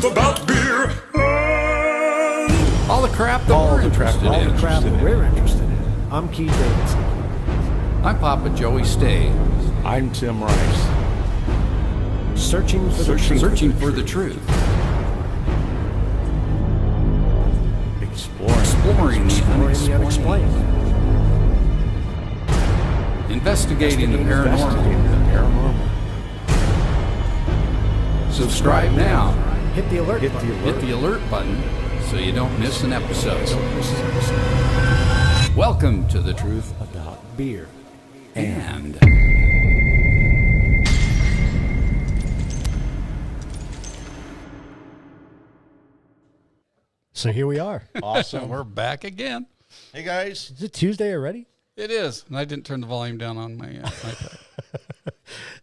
truth about beer. All the crap that we're interested All in. the crap that we're interested in. I'm Keith Davidson. I'm Papa Joey Stay. I'm Tim Rice. Searching for the truth. Exploring The unexplained. Investigating the paranormal. Subscribe now. Hit the alert button. Hit the alert button so you don't miss an episode. Welcome to The Truth About beer. and... So here we are. Awesome. We're back again. Hey, guys. Is it Tuesday already? It is. And I didn't turn the volume down on my iPad. That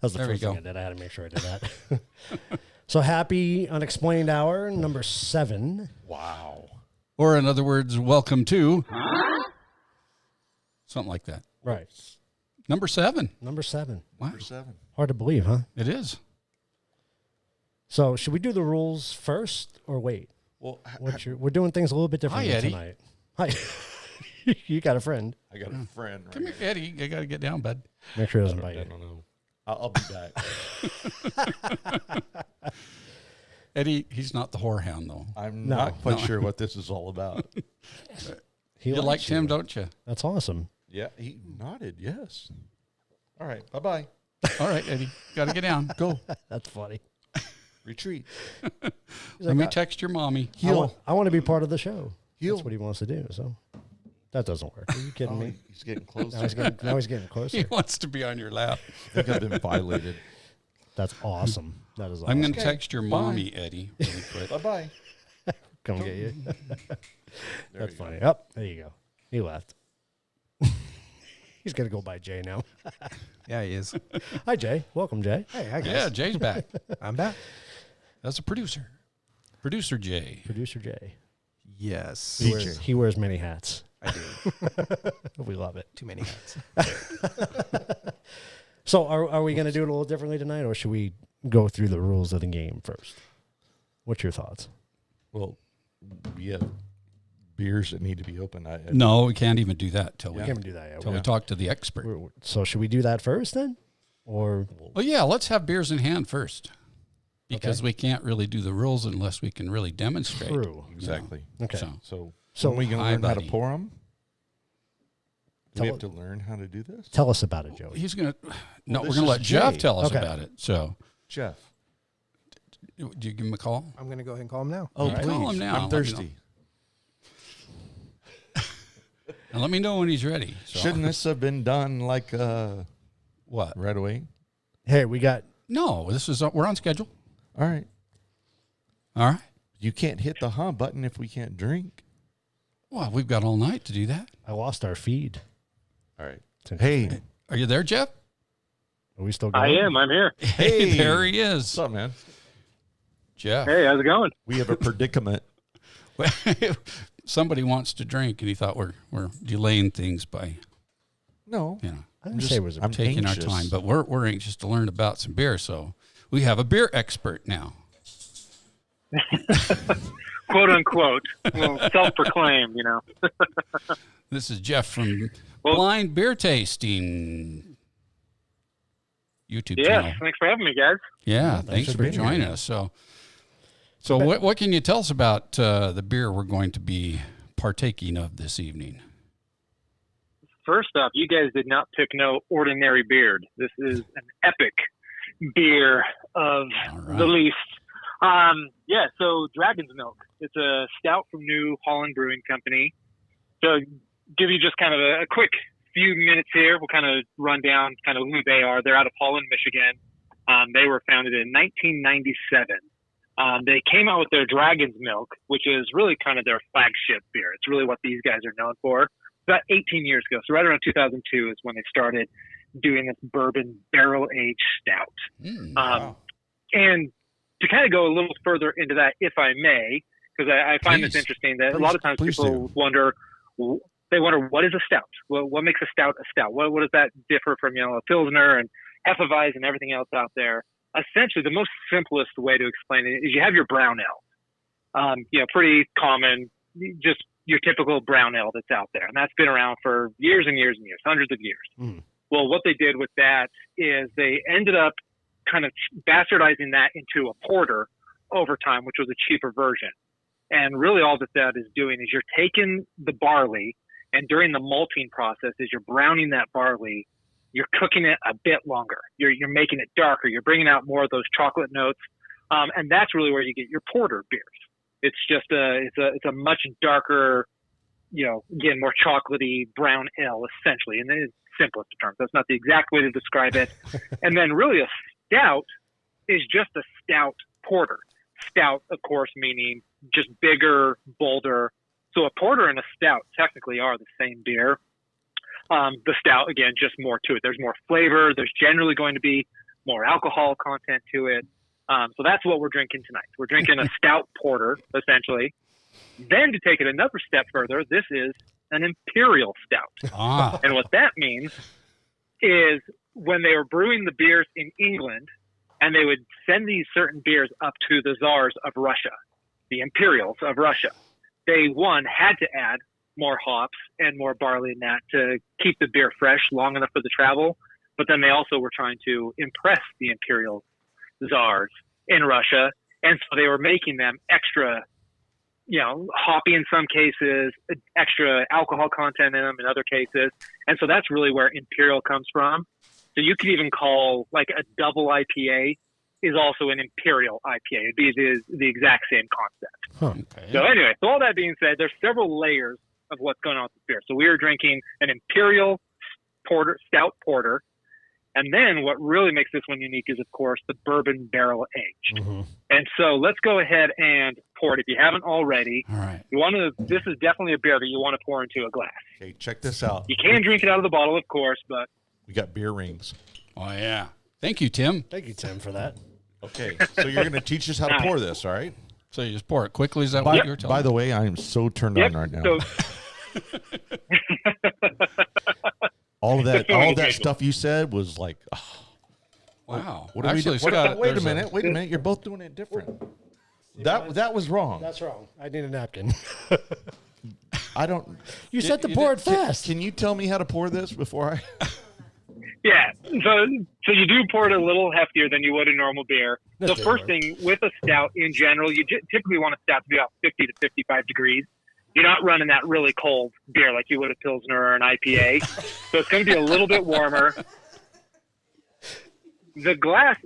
was the There we first thing go. I did. I had to make sure I did that. So happy Unexplained Hour, number 7. Wow. Or in other words, welcome to... Something like that. Right. Number 7. Number 7. Wow. Number 7. Hard to believe, huh? It is. So should we do the rules first or wait? Well, We're doing things a little bit differently Hi, Eddie. tonight. Hi. You got a friend. I got a friend right Come here, Eddie. You got to get down, bud. Make sure he doesn't I bite you. don't know. I'll be back. Eddie, he's not the whorehound, though. I'm No. not quite sure what this is all about. He You likes like him, don't you? That's awesome. Yeah, he nodded. Yes. All right. Bye-bye. All right, Eddie. Got to get down. Go. That's funny. Retreat. Let me text your mommy. I want to be part of the show. Heal. That's what he wants to do. So that doesn't work. Are you kidding me? He's getting closer. Now he's getting He closer. wants to be on your lap. I think I've been violated. That's awesome. That is awesome. I'm going to text your Bye. mommy, Eddie, really quick. Bye-bye. Come get you. That's you funny. Oh, there you go. He left. He's going to go by Jay now. Yeah, he is. Hi, Jay. Welcome, Jay. Hey, hi guys. Yeah, Jay's back. I'm back. That's a producer. Producer Jay. Producer Jay. Yes. He wears many hats. I do. We love it. Too many hats. So are we going to do it a little differently tonight, or should we go through the rules of the game first? What's your thoughts? Well, we have beers that need to be open. No, we can't even do that till We we, can't do that yet. till we talk to the expert. So should we do that first then? Or Well, yeah, let's have beers in hand first. Because we can't really do the rules unless we can really demonstrate. true? Exactly. Okay. So, So when are we going to hi, learn how to buddy. pour them? Do we Tell have to learn how to do this? Tell us about it, Joey. he's going to... No, this we're going to is let Jeff Jay. tell us Okay. about it. So, Jeff. do you give him a call? I'm going to go ahead and call him now. Oh, right. please. Call him now. I'm Let me thirsty. And let me know when he's ready. So, Shouldn't this have been done like What? right away? Hey, we got No, we're on schedule. All right. All right. You can't hit the button if we can't drink. Well, we've got all night to do that. I lost our feed. All right. It's interesting. Hey. Are you there, Jeff? Are we still going? I am. I'm here. Hey, there he is. What's up, man? Jeff. Hey, how's it going? We have a predicament. Somebody wants to drink, and he thought we're delaying things by, No. you know, I didn't say it was a I'm taking anxious. our time. But we're anxious to learn about some beer, so we have a beer expert now. Quote unquote. Well, self-proclaimed, you know. This is Jeff from Well- Blind Beer Tasting YouTube Yes, channel. thanks for having me, guys. Yeah, thanks for for being joining here. us. So what can you tell us about the beer we're going to be partaking of this evening? First off, you guys did not pick no ordinary beard. This is an epic beer of All right. the least. Yeah, so Dragon's Milk. It's a stout from New Holland Brewing Company. So give you just kind of a quick few minutes here. We'll kind of run down kind of who they are. They're out of Holland, Michigan. They were founded in 1997. They came out with their Dragon's Milk, which is really kind of their flagship beer. It's really what these guys are known for. About 18 years ago, so right around 2002 is when they started doing this bourbon barrel-aged stout. Wow. And to kind of go a little further into that, if I may, because I find this interesting that a lot of times Please people do. wonder, what is a stout? What makes a stout a stout? What does that differ from, a Pilsner and Hefeweizen and everything else out there? Essentially, the most simplest way to explain it is you have your brown ale. Pretty common, just your typical brown ale that's out there. And that's been around for years and years and years, hundreds of years. Mm. Well, what they did with that is they ended up kind of bastardizing that into a porter over time, which was a cheaper version. And really all that is doing is you're taking the barley, and during the malting process, as you're browning that barley, you're cooking it a bit longer. You're making it darker. You're bringing out more of those chocolate notes. And that's really where you get your porter beers. It's just it's a much darker, again, more chocolatey brown ale, essentially. And in its simplest of terms. That's not the exact way to describe it. And then really a stout is just a stout porter. Stout, of course, meaning just bigger, bolder. So a porter and a stout technically are the same beer. The stout, again, just more to it. There's more flavor. There's generally going to be more alcohol content to it. So that's what we're drinking tonight. We're drinking a stout porter, essentially. Then to take it another step further, this is an imperial stout. Ah. And what that means is when they were brewing the beers in England, and they would send these certain beers up to the czars of Russia, the imperials of Russia, they, one, had to add more hops and more barley in that to keep the beer fresh long enough for the travel. But then they also were trying to impress the imperial czars in Russia. And so they were making them extra, hoppy in some cases, extra alcohol content in them in other cases. And so that's really where imperial comes from. So you could even call like a double IPA is also an imperial IPA. It'd be the exact same concept. Huh. Okay. So anyway, so all that being said, there's several layers of what's going on with this beer. So we are drinking an imperial stout porter. And then what really makes this one unique is, of course, the bourbon barrel aged. Mm-hmm. And so let's go ahead and pour it if you haven't already. All right. This is definitely a beer that you want to pour into a glass. Okay, check this out. You can drink it out of the bottle, of course, but We got beer rings. Oh, yeah. Thank you, Tim. Thank you, Tim, for that. Okay, so you're going to teach us how to pour this, all right? So you just pour it quickly? Is that what you were telling By me? the way, I am so turned on right now. So, all of that stuff you said was like, Wow. what are we Actually, doing? Scott, Wait a there's minute. You're both doing it different. That was wrong. That's wrong. I need a napkin. I don't. You said to pour it fast. Can you tell me how to pour this before I? yeah. So you do pour it a little heftier than you would a normal beer. That's The first thing with a stout in general, you typically want a stout to be about 50 to 55 degrees. You're not running that really cold beer like you would a Pilsner or an IPA. So it's going to be a little bit warmer. The glass,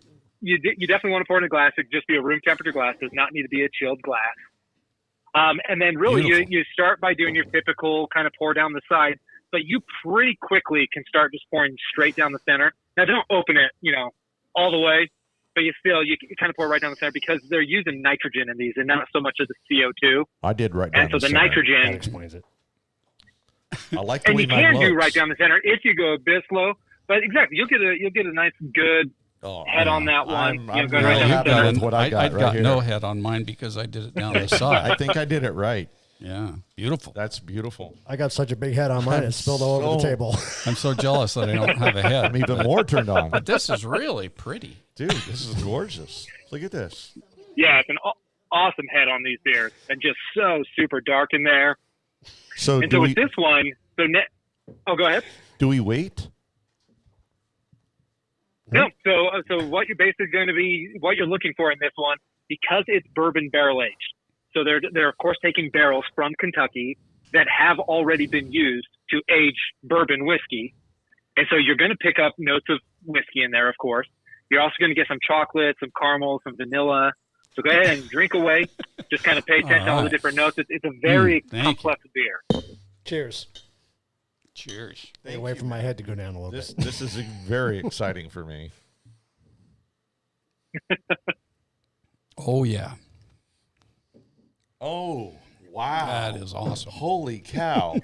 you definitely want to pour in a glass. It just be a room temperature glass. Does not need to be a chilled glass. And then really you start by doing your typical kind of pour down the side, but you pretty quickly can start just pouring straight down the center. Now don't open it, all the way, but you kind of pour right down the center because they're using nitrogen in these and not so much of the CO2. I did right down And so the center. That nitrogen, explains it. I like the and way you mine can do looks. right down the center if you go a bit slow, but exactly, you'll get a nice good head on that one. I'm going really right down happy the center. with what I got I'd right got here. no head on mine because I did it down the side. I think I did it right. Yeah. Beautiful. That's beautiful. I got such a big head on mine, it spilled all over the table. I'm so jealous that I don't have a head. I'm even more turned on. But this is really pretty. Dude, this is gorgeous. Look at this. Yeah, it's an awesome head on these beers and just so super dark in there. So And so with this one, go ahead. do we wait? No, so what you're basically going to be, what you're looking for in this one, because it's bourbon barrel aged. So they're of course taking barrels from Kentucky that have already been used to age bourbon whiskey, and so you're going to pick up notes of whiskey in there. Of course, you're also going to get some chocolate, some caramel, some vanilla. So go ahead and drink away. Just kind of pay attention to all the different notes. It's a very complex beer. Cheers. Cheers. Can't wait for my head to go down a little This bit. this is very exciting for me. Oh, yeah. Oh, wow. That is awesome. Holy cow.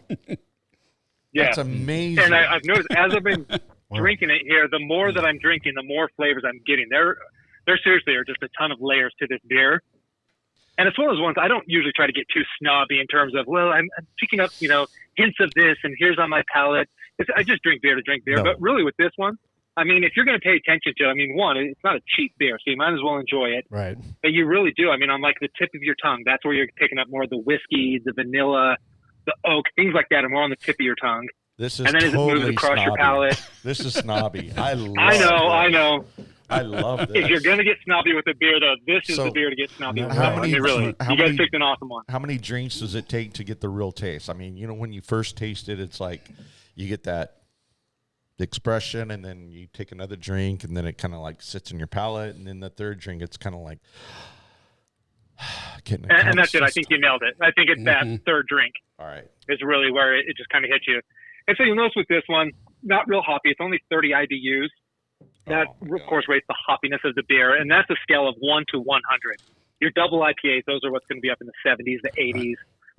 Yeah, That's amazing. and I've noticed as I've been drinking it here, the more that I'm drinking, the more flavors I'm getting. There seriously are just a ton of layers to this beer. And it's one of those ones I don't usually try to get too snobby in terms of, well, I'm picking up, hints of this and here's on my palate. I just drink beer to drink beer. No. But really with this one, I mean, if you're going to pay attention to it, I mean, one, it's not a cheap beer, so you might as well enjoy it. Right. But you really do. I mean, on like the tip of your tongue, that's where you're picking up more of the whiskey, the vanilla, the oak, things like that are more on the tip of your tongue. This is And then as it moves totally across your snobby. palate. This is snobby. I know. I know. I love this. If you're going to get snobby with a beer, though, this is So, the beer to get snobby with. how I many- mean, really. how You guys many- picked an awesome one. How many drinks does it take to get the real taste? I mean, you know, when you first taste it, it's like you get that expression, and then you take another drink, and then it kind of like sits in your palate, and then the third drink, it's kind of like getting. And that's it. I think you nailed it. I think it's that third drink All right. is really where it just kind of hits you. And so you'll notice with this one, not real hoppy. It's only 30 IBUs. That, of course, rates the hoppiness of the beer, and that's a scale of 1 to 100. Your double IPAs, those are what's going to be up in the 70s, the 80s.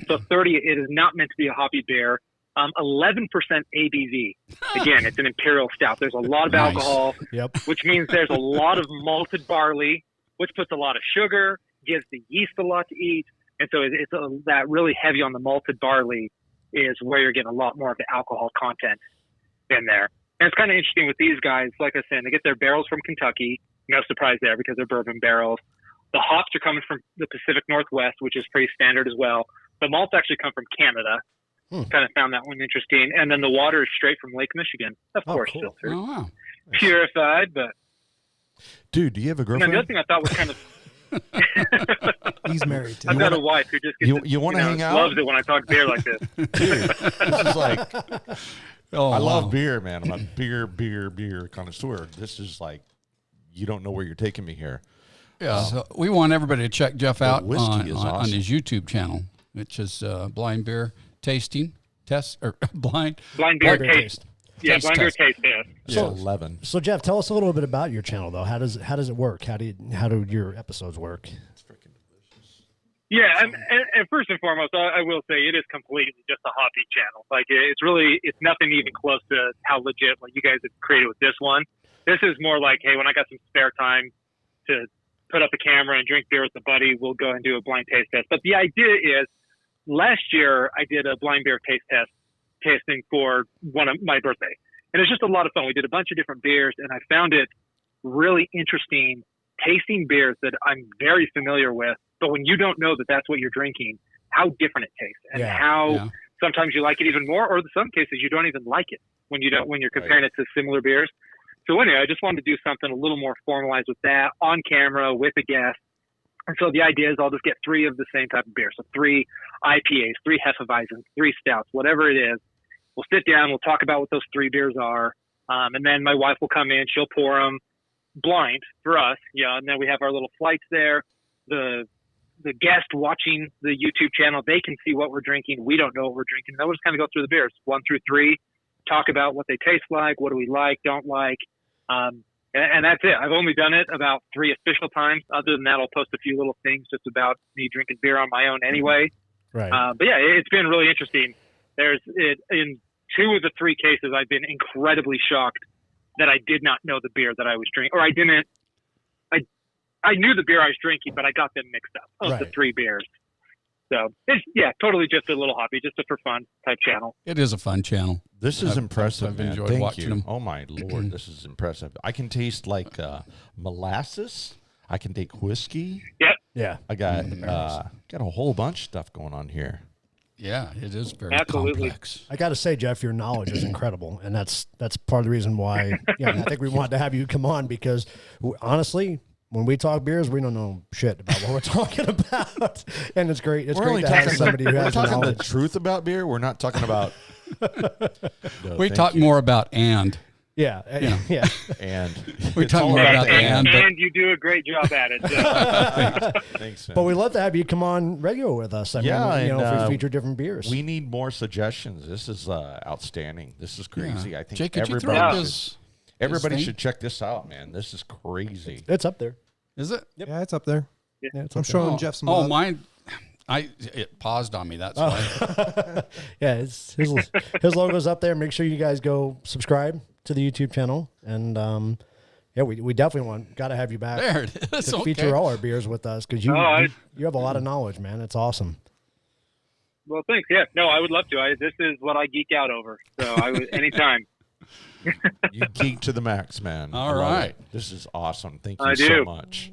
So 30, it is not meant to be a hoppy beer. 11% ABV. Again, it's an imperial stout. There's a lot of Nice. alcohol, Yep. which means there's a lot of malted barley, which puts a lot of sugar, gives the yeast a lot to eat. And so that really heavy on the malted barley is where you're getting a lot more of the alcohol content in there. And it's kind of interesting with these guys, like I said, they get their barrels from Kentucky. No surprise there because they're bourbon barrels. The hops are coming from the Pacific Northwest, which is pretty standard as well. The malts actually come from Canada. Kind of found that one interesting. And then the water is straight from Lake Michigan. Of course, cool. filtered, Oh, wow. purified. But Dude, do you have a and then girlfriend? the other thing I thought was kind of He's married to I've me. got a wife who just gets you wanna hang out? loves it when I talk beer like this. Dude, this is like Oh, I love wow. beer, man. I'm a beer connoisseur. This is like you don't know where you're taking me here. Yeah, so we want everybody to check Jeff out whiskey on is on awesome. his YouTube channel, which is Blind Beer Tasting Test or Blind. Blind beer Blind beer taste. Yeah, Taste blind beer test. taste test. So So- 11. So Jeff, tell us a little bit about your channel though. How does it work? How do your episodes work? Yeah, and first and foremost, I will say it is completely just a hobby channel. Like it's nothing even close to how legit what you guys have created with this one. This is more like, hey, when I got some spare time to put up a camera and drink beer with a buddy, we'll go and do a blind taste test. But the idea is, last year I did a blind beer tasting for my birthday, and it's just a lot of fun. We did a bunch of different beers, and I found it really interesting tasting beers that I'm very familiar with. But when you don't know that that's what you're drinking, how different it tastes, and how sometimes you like it even more, or in some cases you don't even like it when you're comparing it to similar beers. So anyway, I just wanted to do something a little more formalized with that on camera with a guest. And so the idea is I'll just get 3 of the same type of beer. So 3 IPAs, 3 Hefeweizens, 3 stouts, whatever it is. We'll sit down, we'll talk about what those 3 beers are. And then my wife will come in, she'll pour them blind for us. Yeah. And then we have our little flights there. The guest watching the YouTube channel, they can see what we're drinking. We don't know what we're drinking. Then we'll just kind of go through the beers 1 through 3, talk about what they taste like, what do we like, don't like. And that's it. I've only done it about 3 official times. Other than that, I'll post a few little things just about me drinking beer on my own anyway. Right. But yeah, it's been really interesting. In 2 of the 3 cases, I've been incredibly shocked that I did not know the beer that I was drinking, or I knew the beer I was drinking, but I got them mixed up of the 3 beers. So it's totally just a little hobby, just a for fun type channel. It is a fun channel. This is impressive. I've man. enjoyed Thank watching you. them. Oh my Lord, this is impressive. I can taste like molasses. I can take whiskey. Yep. Yeah. I got got a whole bunch of stuff going on here. Yeah, it is very Absolutely. complex. I got to say, Jeff, your knowledge is incredible, and that's part of the reason why. Yeah, I think we wanted to have you come on because, honestly, when we talk beers, we don't know shit about what we're talking about, and it's great. It's great to have somebody who we're has talking the knowledge. truth about beer. We're not talking about. We talk more about and. Yeah, Yeah. yeah. And We it's talk all more about the and and, but you do a great job at it. So. Thanks, man. But we love to have you come on regular with us. I Yeah, mean, if and, we feature different beers. we need more suggestions. This is outstanding. This is crazy. I think Jake, could you throw up everybody his everybody thing? should check this out, man. This is crazy. It's up there. Is it? Yeah, it's up there. Yeah, it's I'm up there. showing Jeff some Oh, love. mine. It paused on me. That's why. Yeah, it's his logo's up there. Make sure you guys go subscribe to the YouTube channel, and yeah, we definitely got to have you back There it is. to Okay. feature all our beers with us because you have a lot of knowledge, man. It's awesome. Well, thanks. Yeah, no, I would love to. This is what I geek out over. So I would anytime. You geek to the max, man. All I love right. it. This is awesome. Thank you I so do. much.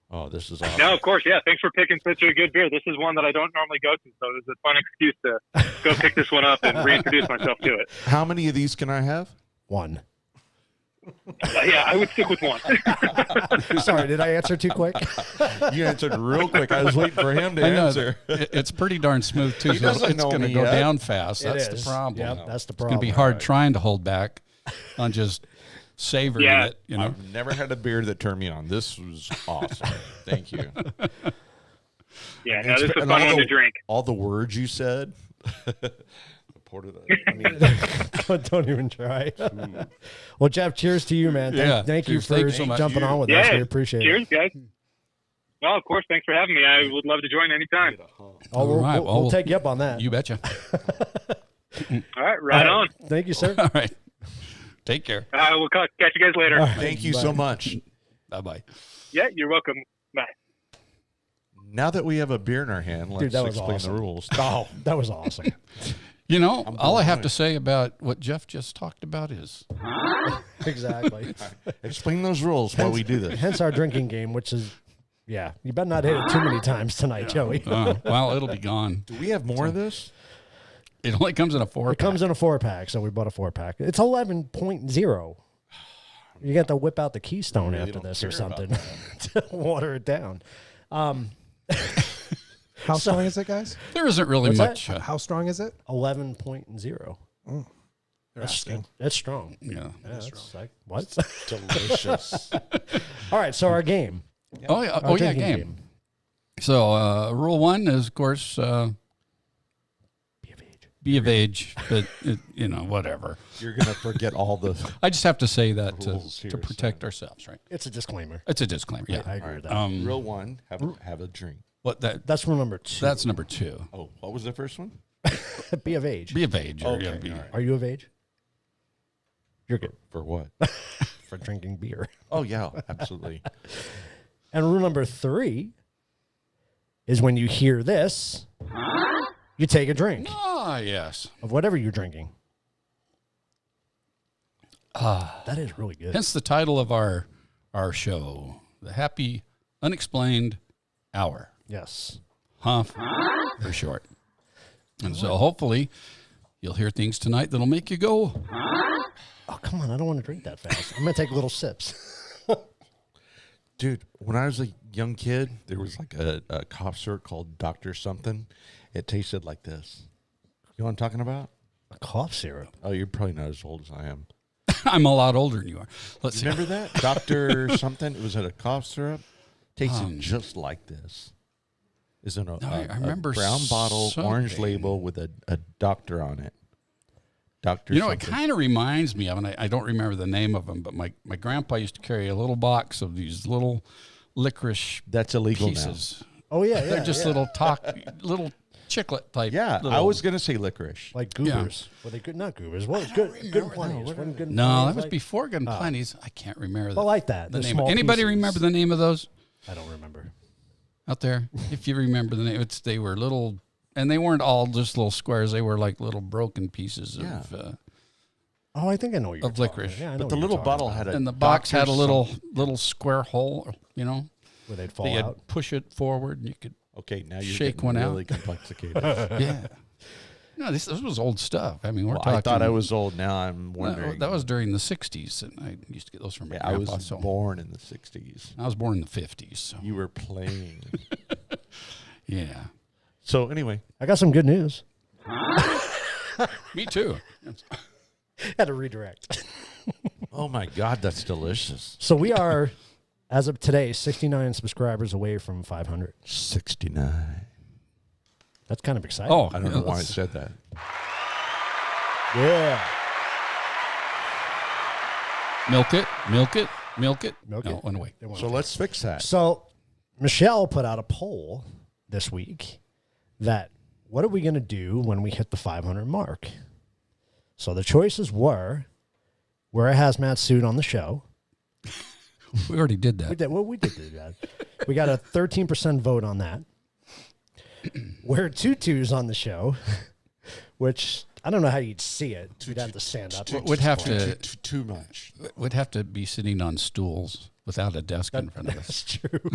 Oh, this is awesome. No, of course, yeah. Thanks for picking such a good beer. This is one that I don't normally go to, so it was a fun excuse to go pick this one up and reintroduce myself to it. How many of these can I have? One. Yeah, I would stick with one. Sorry, did I answer too quick? You answered real quick. I was waiting for him to I know answer. it's pretty darn smooth too. He So doesn't it's know going to me go yet. down fast. It That's is. the problem. Yep, that's the It's going problem. to be hard trying to hold back on just savoring Yeah. it. You know. I've never had a beer that turned me on. This was awesome. Thank you. Yeah, no, this is a And fun all one the- to drink. All the words you said. I mean, Don't even try. Well, Jeff, cheers to you, man. Yeah, Thank you cheers. for Thank you so much. jumping on with Yeah. us. We appreciate Cheers, it. guys. Well, of course, thanks for having me. I would love to join anytime. Oh, All we'll, right, we'll, well, we'll take you up on that. You betcha. All right, right on. Thank you, sir. All right. Take care. We'll catch you guys later. All right, thank you bye. so much. Bye bye. Yeah, you're welcome. Bye. Now that we have a beer in our hand, let's Dude, that was explain awesome. the rules. Oh, that was awesome. You know, all I have away. to say about what Jeff just talked about is Exactly. Explain those rules while we do this. Hence our drinking game, which is, yeah, you better not hit it too many times tonight, Joey. well, it'll be gone. Do we have more of this? It only comes in a 4-pack. It comes in a 4-pack, so we bought a 4-pack. It's 11.0. You got to whip out the Keystone really after don't this or care about something to water it down. How strong is it, guys? There isn't really What's that? much. How strong is it? 11.0. That's strong. Yeah. Yeah, that's like, what? Delicious. All right, so our game. Oh yeah. Our Oh yeah. drinking Game. So rule 1 is, of course, Be of age. be of age, but whatever. You're going to forget all the. I just have to say that Rules here, to protect ourselves, right? It's a disclaimer. It's a disclaimer. Yeah. I agree with that. Rule 1, have a drink. What that? That's rule number 2. That's number 2. Oh, what was the first one? Be of age. Be of age. Or Okay, you gotta be, all right. Are you of age? You're good For what? for drinking beer. Oh, yeah, absolutely. And rule number 3 is when you hear this, you take a drink Ah, yes. of whatever you're drinking. That is really good. Hence the title of our show, The Happy Unexplained Hour. Yes. HUF for short. And so hopefully you'll hear things tonight that'll make you go, Oh, come on. I don't want to drink that fast. I'm going to take little sips. Dude, when I was a young kid, there was like a cough syrup called Dr. Something. It tasted like this. You know what I'm talking about? A cough syrup. Oh, you're probably not as old as I am. I'm a lot older than you are. Let's see. Remember that? Dr. Something? It was a cough syrup. Tasted just like this. Is in a I remember brown bottle, orange something. label with a doctor on it. Dr. You know, it something. kind of reminds me of, and I don't remember the name of them, but my grandpa used to carry a little box of these little licorice That's illegal pieces. Oh, yeah. They're just little chiclet type. now. Yeah, I little- was going to say licorice. Like goobers. Were they good? Not goobers. What was good? Good plenties. Wasn't good No, plenties that was like- before Gun Plenty's. I can't remember Well, like that. the The name. small Anybody pieces. remember the name of those I don't remember. out there? If you remember the name, they were little, and they weren't all just little squares. They were like little broken pieces Yeah. of. Oh, I think I know what you're Of talking licorice. about. Yeah, I know But what the you're little talking bottle about. had a And the box Dr. had a something. little square hole, where they'd fall that you'd out. push it forward, and you could. Okay, now you're Shake getting one out. really complicated. Yeah. No, this was old stuff. I mean, we're Well, talking. I thought I was old. Now I'm No, wondering. that was during the '60s, and I used to get those from my Yeah, I grandpa. was So born in the 60s. I was born in the '50s. So You were playing. yeah, So anyway, I got some good news. me too. Had to redirect. oh my God, that's delicious. So we are, as of today, 69 subscribers away from 500. 69. That's kind of exciting. Oh, I don't know why I said that. yeah. milk it, milk it, milk it. Milk no, it. went away. They want So let's fix that. So Michelle put out a poll this week that what are we going to do when we hit the 500 mark? So the choices were wear a hazmat suit on the show. We already did that. We did. Well, we did do that. We got a 13% vote on that. Wear tutus on the show, which I don't know how you'd see it. You'd have to stand up. Would have to Too much. would have to be sitting on stools without a desk in front of us. That's true.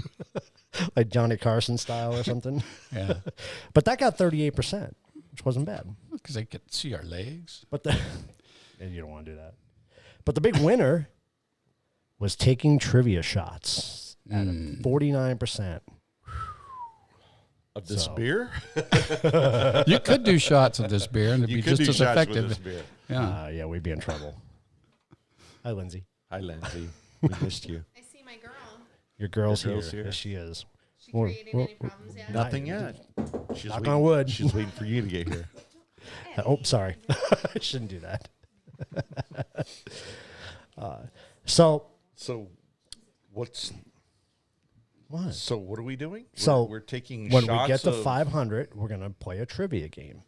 Like Johnny Carson style or something. Yeah, But that got 38%, which wasn't bad. because they could see our legs. But and you don't want to do that. But the big winner was taking trivia shots at 49%. Of this So- beer? You could do shots of this beer, and it'd You be could just do as shots with effective. this beer. Yeah. Yeah, we'd be in trouble. Hi, Lindsay. Hi, Lindsay. We missed you. I see my girl. Your girl's, Your girl's here. here. Yes, she is. She Well, created well, any problems yet? Nothing yet. She's Knock waiting, on wood. She's waiting for you to get here. Oh, sorry. I shouldn't do that. So, So, what are we doing? So, we're taking when shots we get to of- 500, we're going to play a trivia game.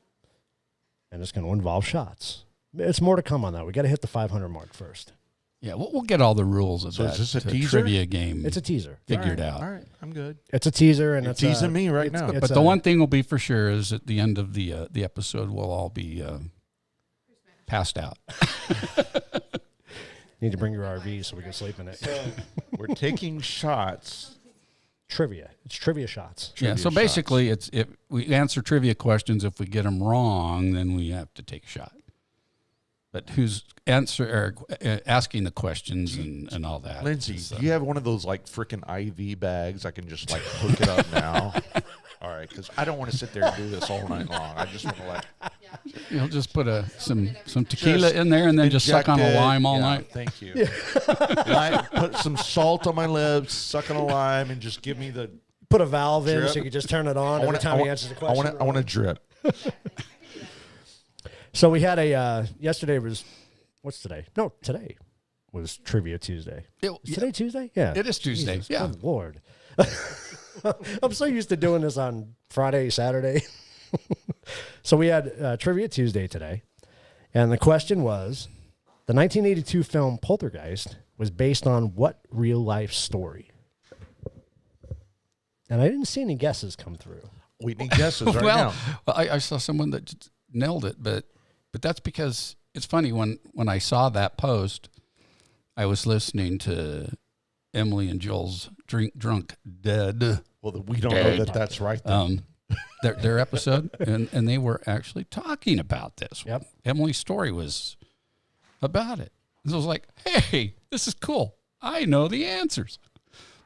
And it's going to involve shots. It's more to come on that. We got to hit the 500 mark first. Yeah, we'll get all the rules of So that is this a teaser? trivia game It's a teaser. figured All right, out. All right, I'm good. It's a teaser, and You're it's teasing me right now. it's But the one thing will be for sure is at the end of the episode, we'll all be passed out. You need to bring your RV so we can sleep in it. We're taking shots. Trivia. It's trivia shots. Yeah, so shots. basically, it's if we answer trivia questions, if we get them wrong, then we have to take a shot. But who's asking the questions and all that? Lindsay, So- do you have one of those like freaking IV bags? I can just like hook it up now. All right, because I don't want to sit there and do this all night long. I just want to like You'll just put some tequila in there and then just suck on a inject it. lime all Yeah, night. Thank you. Put some salt on my lips, suck on a lime, and just give me the. Put a valve in Drip. so you can just turn it on every wanna- time he want- answers a question. I want to drip. So we had a yesterday was what's today? No, today was Trivia Tuesday. Is today Tuesday? Yeah, It is Tuesday, Jesus, yeah. good Lord, I'm so used to doing this on Friday, Saturday. So we had Trivia Tuesday today, and the question was: the 1982 film Poltergeist was based on what real life story? And I didn't see any guesses come through. We need guesses right now. Well, I saw someone that just nailed it, but that's because it's funny when I saw that post, I was listening to Emily and Joel's Drunk Dead Well, we don't know that that's right. Then. their episode, and they were actually talking about this. Yep. Emily's story was about it. And so I was like, hey, this is cool. I know the answers.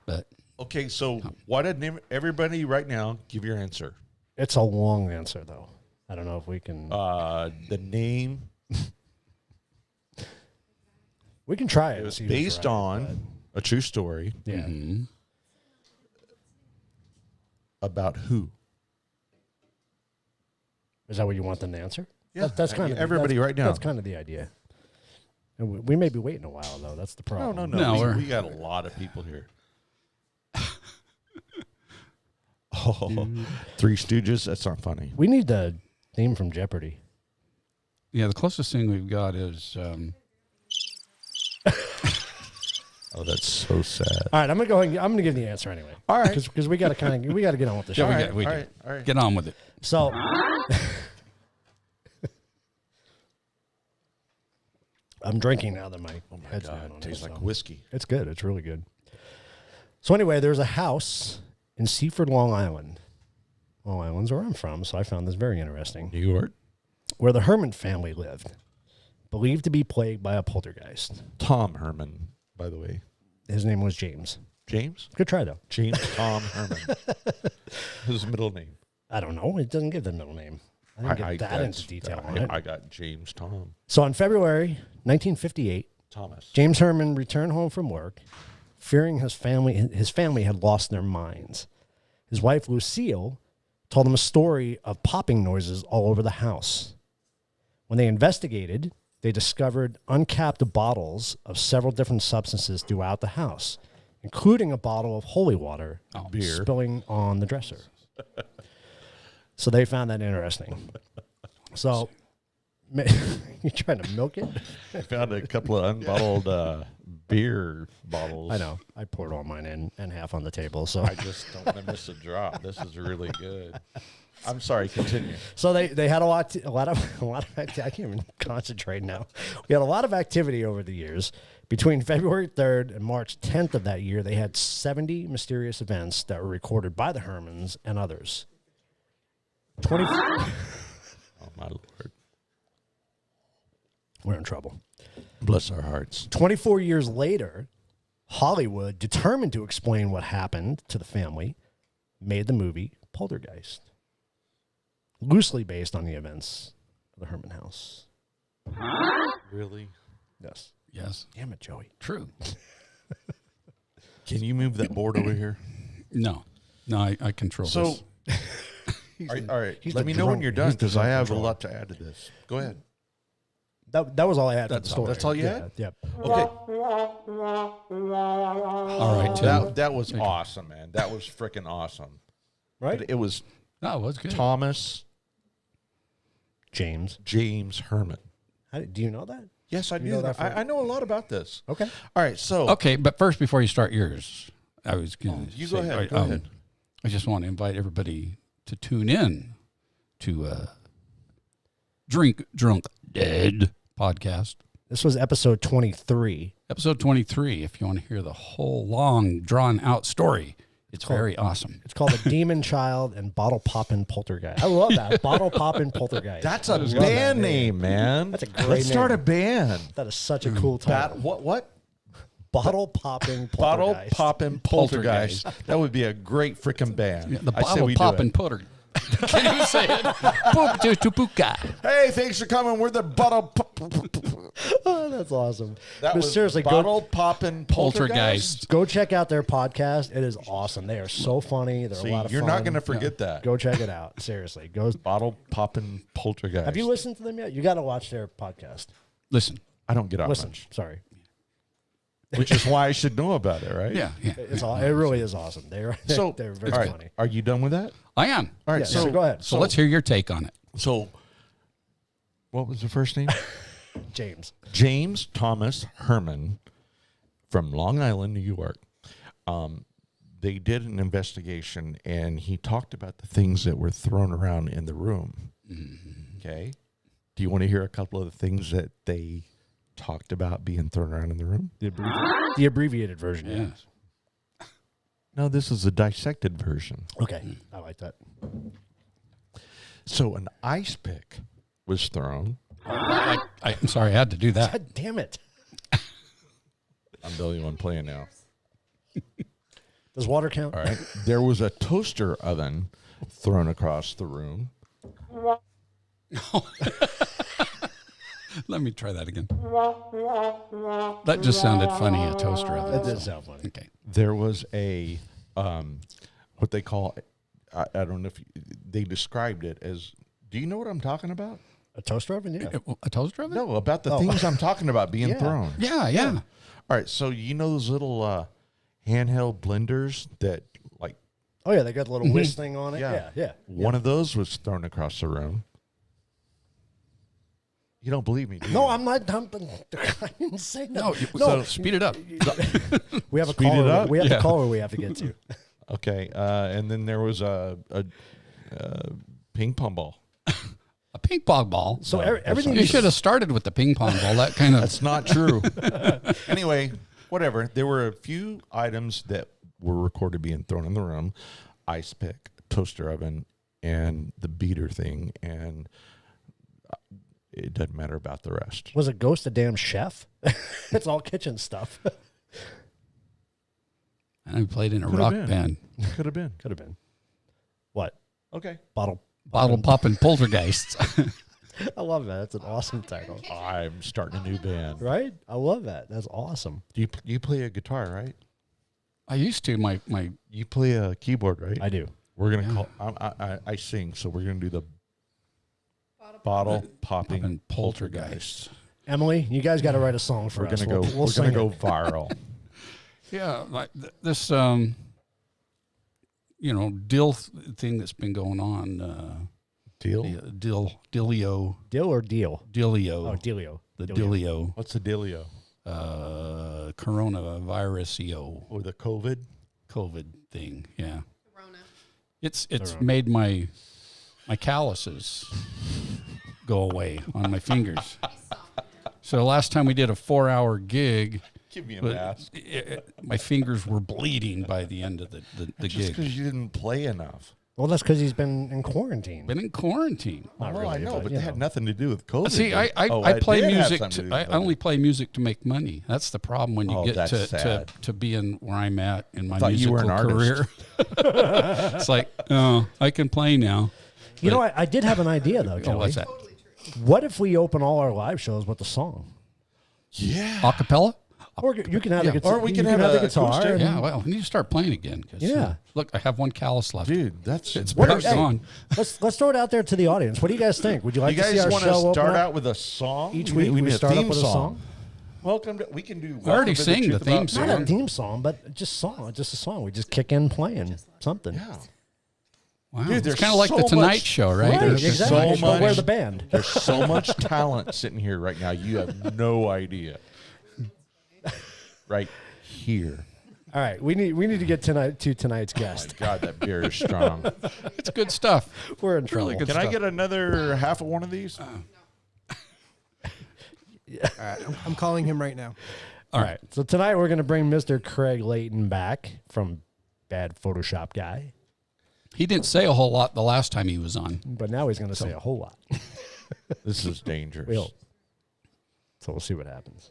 But Okay, so why didn't everybody right now give your answer? It's a long answer, though. I don't know if we can. The name. We can try it. It was see who's based right, on a true story but- Yeah. about who? Is that what you want them to answer? Yeah, That's kind of everybody that's- right now. That's kind of the idea. And we may be waiting a while though. That's the No, problem. no, No, no. we're- We got a lot of people here. Oh, Three Stooges. That's not funny. We need the theme from Jeopardy. yeah, the closest thing we've got is Oh, that's so sad. All right, I'm gonna go. I'm gonna give the answer anyway. All right. because we got to get on with the show. we All got- right, we all do. right, all right. get on with it. So I'm drinking now that my Oh my head's God, down on tastes it, like so. whiskey. It's good. It's really good. So anyway, there's a house in Seaford, Long Island. Long Island's where I'm from, so I found this very interesting. New York. Where the Herman family lived, believed to be plagued by a poltergeist. Tom Herman, by the way. His name was James. James? Good try though. James Tom Herman. His middle name. I don't know. It doesn't give the middle name. I didn't get that into detail on it. I got James Tom. So in February 1958, Thomas. James Herman returned home from work, fearing his family had lost their minds. His wife Lucille told him a story of popping noises all over the house. When they investigated, they discovered uncapped bottles of several different substances throughout the house, including a bottle of holy water Beer. spilling on the dresser. So they found that interesting. So you trying to milk it? I found a couple of unbottled beer bottles. I know. I poured all mine in and half on the table. So I just don't want to miss a drop. This is really good. I'm sorry. Continue. So they had a lot of I can't even concentrate now. We had a lot of activity over the years. Between February 3rd and March 10th of that year, they had 70 mysterious events that were recorded by the Hermans and others. 20. Oh my Lord. We're in trouble. Bless our hearts. 24 years later, Hollywood, determined to explain what happened to the family, made the movie Poltergeist, loosely based on the events of the Herman house. Really? Yes. Yes. Damn it, Joey. True. Can you move that board over here? No, I control So, this. all right. he's Let the me know when drunk- you're done he's the because I drunk have a controller. lot to add to this. Go ahead. That was all I had for the That's all. story. That's all you had? Yep. Okay. All right, Tim. That was awesome, man. That was freaking awesome. Right? But it was No, it was good. Thomas James. James Herman. Do you know that? Yes, I You do. know that from- I know a lot about this. Okay. All right, so Okay, but first, before you start yours, I was going to you go ahead. Go ahead. I just want to invite everybody to tune in to Drink Drunk Dead podcast. This was episode 23. Episode 23, if you want to hear the whole long, drawn-out story. It's very awesome. It's called The Demon Child and Bottle Poppin' Poltergeist. I love that. Bottle Poppin' Poltergeist. That's a I love that band name, man. That's a great Let's start a name. band. That is such a cool title. What? Bottle Poppin' Poltergeist. Bottle Poppin' Poltergeist. That would be a great freaking band. Yeah, the I say bottle we do popping it. putter. Can you say it? Puka. Hey, thanks for coming. We're the bottle. Oh, that's awesome. That But was seriously, bottle poppin' poltergeist. Poltergeist. go check out their podcast. It is awesome. They are so funny. They're See, a lot of you're fun. not going to forget that. Go check it out. Seriously. Go. Bottle poppin' poltergeist. Have you listened to them yet? You got to watch their podcast. Listen. I don't get out Listen. much, Sorry. which is why I should know about it, right? Yeah. It really is awesome. They're So, they're very all right, funny. are you done with that? I am. All right, Yeah, so so go ahead. So let's hear your take on it. So, what was the first name? James. James Thomas Herman from Long Island, New York. They did an investigation, and he talked about the things that were thrown around in the room. Okay. Do you want to hear a couple of the things that they talked about being thrown around in the room? The abbreviated version. Yes. No, this is a dissected version. Okay. I like that. So an ice pick was thrown. I'm sorry, I had to do that. God damn it. I'm the only one playing now. Does water count? All right. There was a toaster oven thrown across the room. Let me try that again. That just sounded funny, a toaster oven. That did sound funny. Okay. There was a what they call I don't know if they described it as. Do you know what I'm talking about? A toaster oven? Yeah. A toaster oven? No, about the things I'm talking about being Yeah. thrown. Yeah. All right, so you know those little handheld blenders that like Oh, yeah. They got the little whisk thing on it. Yeah. Yeah. one of those was thrown across the room. You don't believe me, do you? No, I'm not dumping. I didn't say No, that. so speed it up. We have a Speed it caller. up? We have Yeah. a caller we have to get to. Okay, and then there was a ping pong ball. A ping pong ball. So No, everything You should have started with the ping pong ball. That kind of. That's not true. Anyway, whatever. There were a few items that were recorded being thrown in the room: ice pick, toaster oven, and the beater thing. And it doesn't matter about the rest. Was it Ghost a damn chef? It's all kitchen stuff. And I played in a Could have rock been. band. Could have been. Could have been. What? Okay. Bottle. Bottle popping poltergeists. I love that. That's an awesome title. I'm starting a new band. Right? I love that. That's awesome. You play a guitar, right? I used to. My You play a keyboard, right? I do. We're gonna call. I sing, so we're gonna do the bottle popping popping poltergeist. poltergeist. Emily, you guys got to write a song for We're us. gonna go. We'll We're gonna sing go it. viral. Yeah, like this dill thing that's been going on. Deal. Dillio. Dill or deal? Oh, Dealio. Dealio. The Dillio. What's the dealio? Coronavirus Or the COVID? COVID thing. Yeah. Corona. It's made my my calluses go away on my fingers. So last time we did a 4-hour gig, Give me a mask. My fingers were bleeding by the end of the Just gig. because you didn't play enough. Well, that's because he's been in quarantine. Been in quarantine. Not Well, really, I know, but you that had nothing to do with COVID. See, I it play did have music. something to do with I COVID. only play music to make money. That's the problem when you Oh, get that's to sad. being where I'm at in my Thought you musical were an career. It's like, oh, I can play now. You know, I did have an idea though, Oh, Kelly. what's that? What if we open all our live shows with a song? Yeah. Acapella? Or you can have the guitar. Or we can you have the a guitar. acoustic. and- Yeah, well, I need to start playing again. 'Cause, Yeah. Look, I have one callus left. Dude, that's It's What It's hey, gone. let's throw it out there to the audience. What do you guys think? Would you like You to see guys our want show to open start up out with a song? each week? We need start a up theme with a song. Welcome to, we can do. I already Welcome to sang the Truth theme About song. Not Beer. a theme song, but just a song. We just kick in playing something. Yeah. Wow. Dude, It's there's kind of like so the Tonight much- Show, right? Right, There's exactly. so But we're much- the band. There's so much talent sitting here right now. You have no idea. Right here. All right, we need to get to tonight's guest. God, that beer is strong. It's good stuff. We're in trouble. good Can I stuff. get another half of one of these? I'm calling him right now. All right, so tonight we're going to bring Mr. Craig Layton back from Bad Photoshop Guy, He didn't say a whole lot the last time he was on. but now he's going to say a whole lot. This is dangerous. We hope. So we'll see what happens.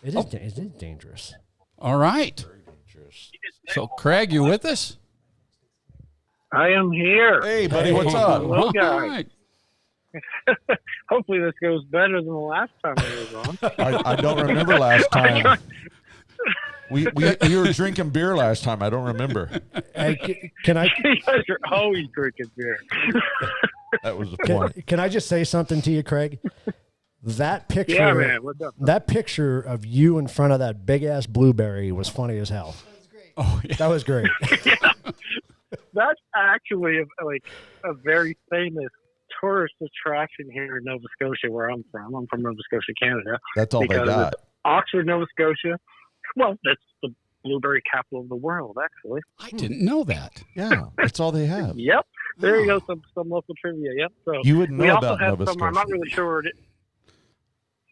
It is dangerous. All right. So, Craig, you with us? I am here. Hey, buddy, what's up? Hello, All guys. right. Hopefully this goes better than the last time I was on. I don't remember last time. We were drinking beer last time. I don't remember. Hey, can I You guys are always drinking beer. That was the point. can I just say something to you, Craig? That picture, Yeah, man. What's up? that picture of you in front of that big ass blueberry was funny as hell. Oh, yeah. That was great. That's actually a very famous tourist attraction here in Nova Scotia, where I'm from. I'm from Nova Scotia, Canada. That's all they Because got. Oxford, Nova Scotia. Well, that's the blueberry capital of the world, actually. I didn't know that. Yeah, that's all they have. Yep. There you go. Some local trivia. Yep. So You wouldn't we know also about have Nova some. I'm not Scotia. really sure where it is.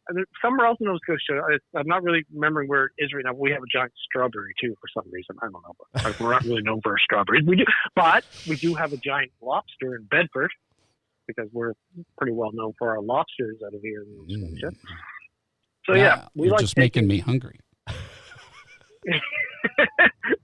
And there's somewhere else in Nova Scotia. I'm not really remembering where it is right now. We have a giant strawberry too, for some reason. I don't know, but we're not really known for our strawberries. But we do have a giant lobster in Bedford, because we're pretty well known for our lobsters out of here in Nova Scotia. So yeah, we you're like just making me hungry.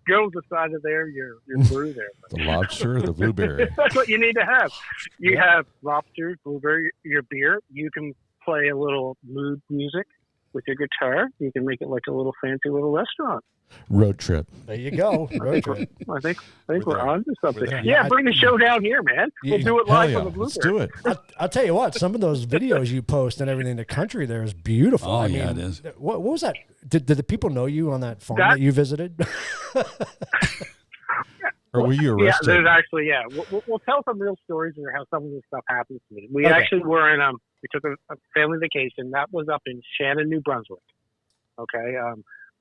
go the side of there. You're through there. The lobster or the blueberry? That's what you need to have. You have lobsters, blueberry, your beer. You can play a little mood music with your guitar. You can make it like a little fancy little restaurant. Road trip. There you go. Road trip. I think we're on to something. there. Yeah, bring the show down here, man. We'll do it Hell live yeah. on the Let's Blueberry. do it. I'll tell you what, some of those videos you post and everything, the country there is beautiful. Oh, I yeah, mean, it is. What was that? Did the people know you on that farm That- that you visited? Or were you Yeah, arrested? there's actually, we'll tell some real stories of how some of this stuff happens to me. We Okay. actually were in, we took a family vacation. That was up in Shannon, New Brunswick. Okay.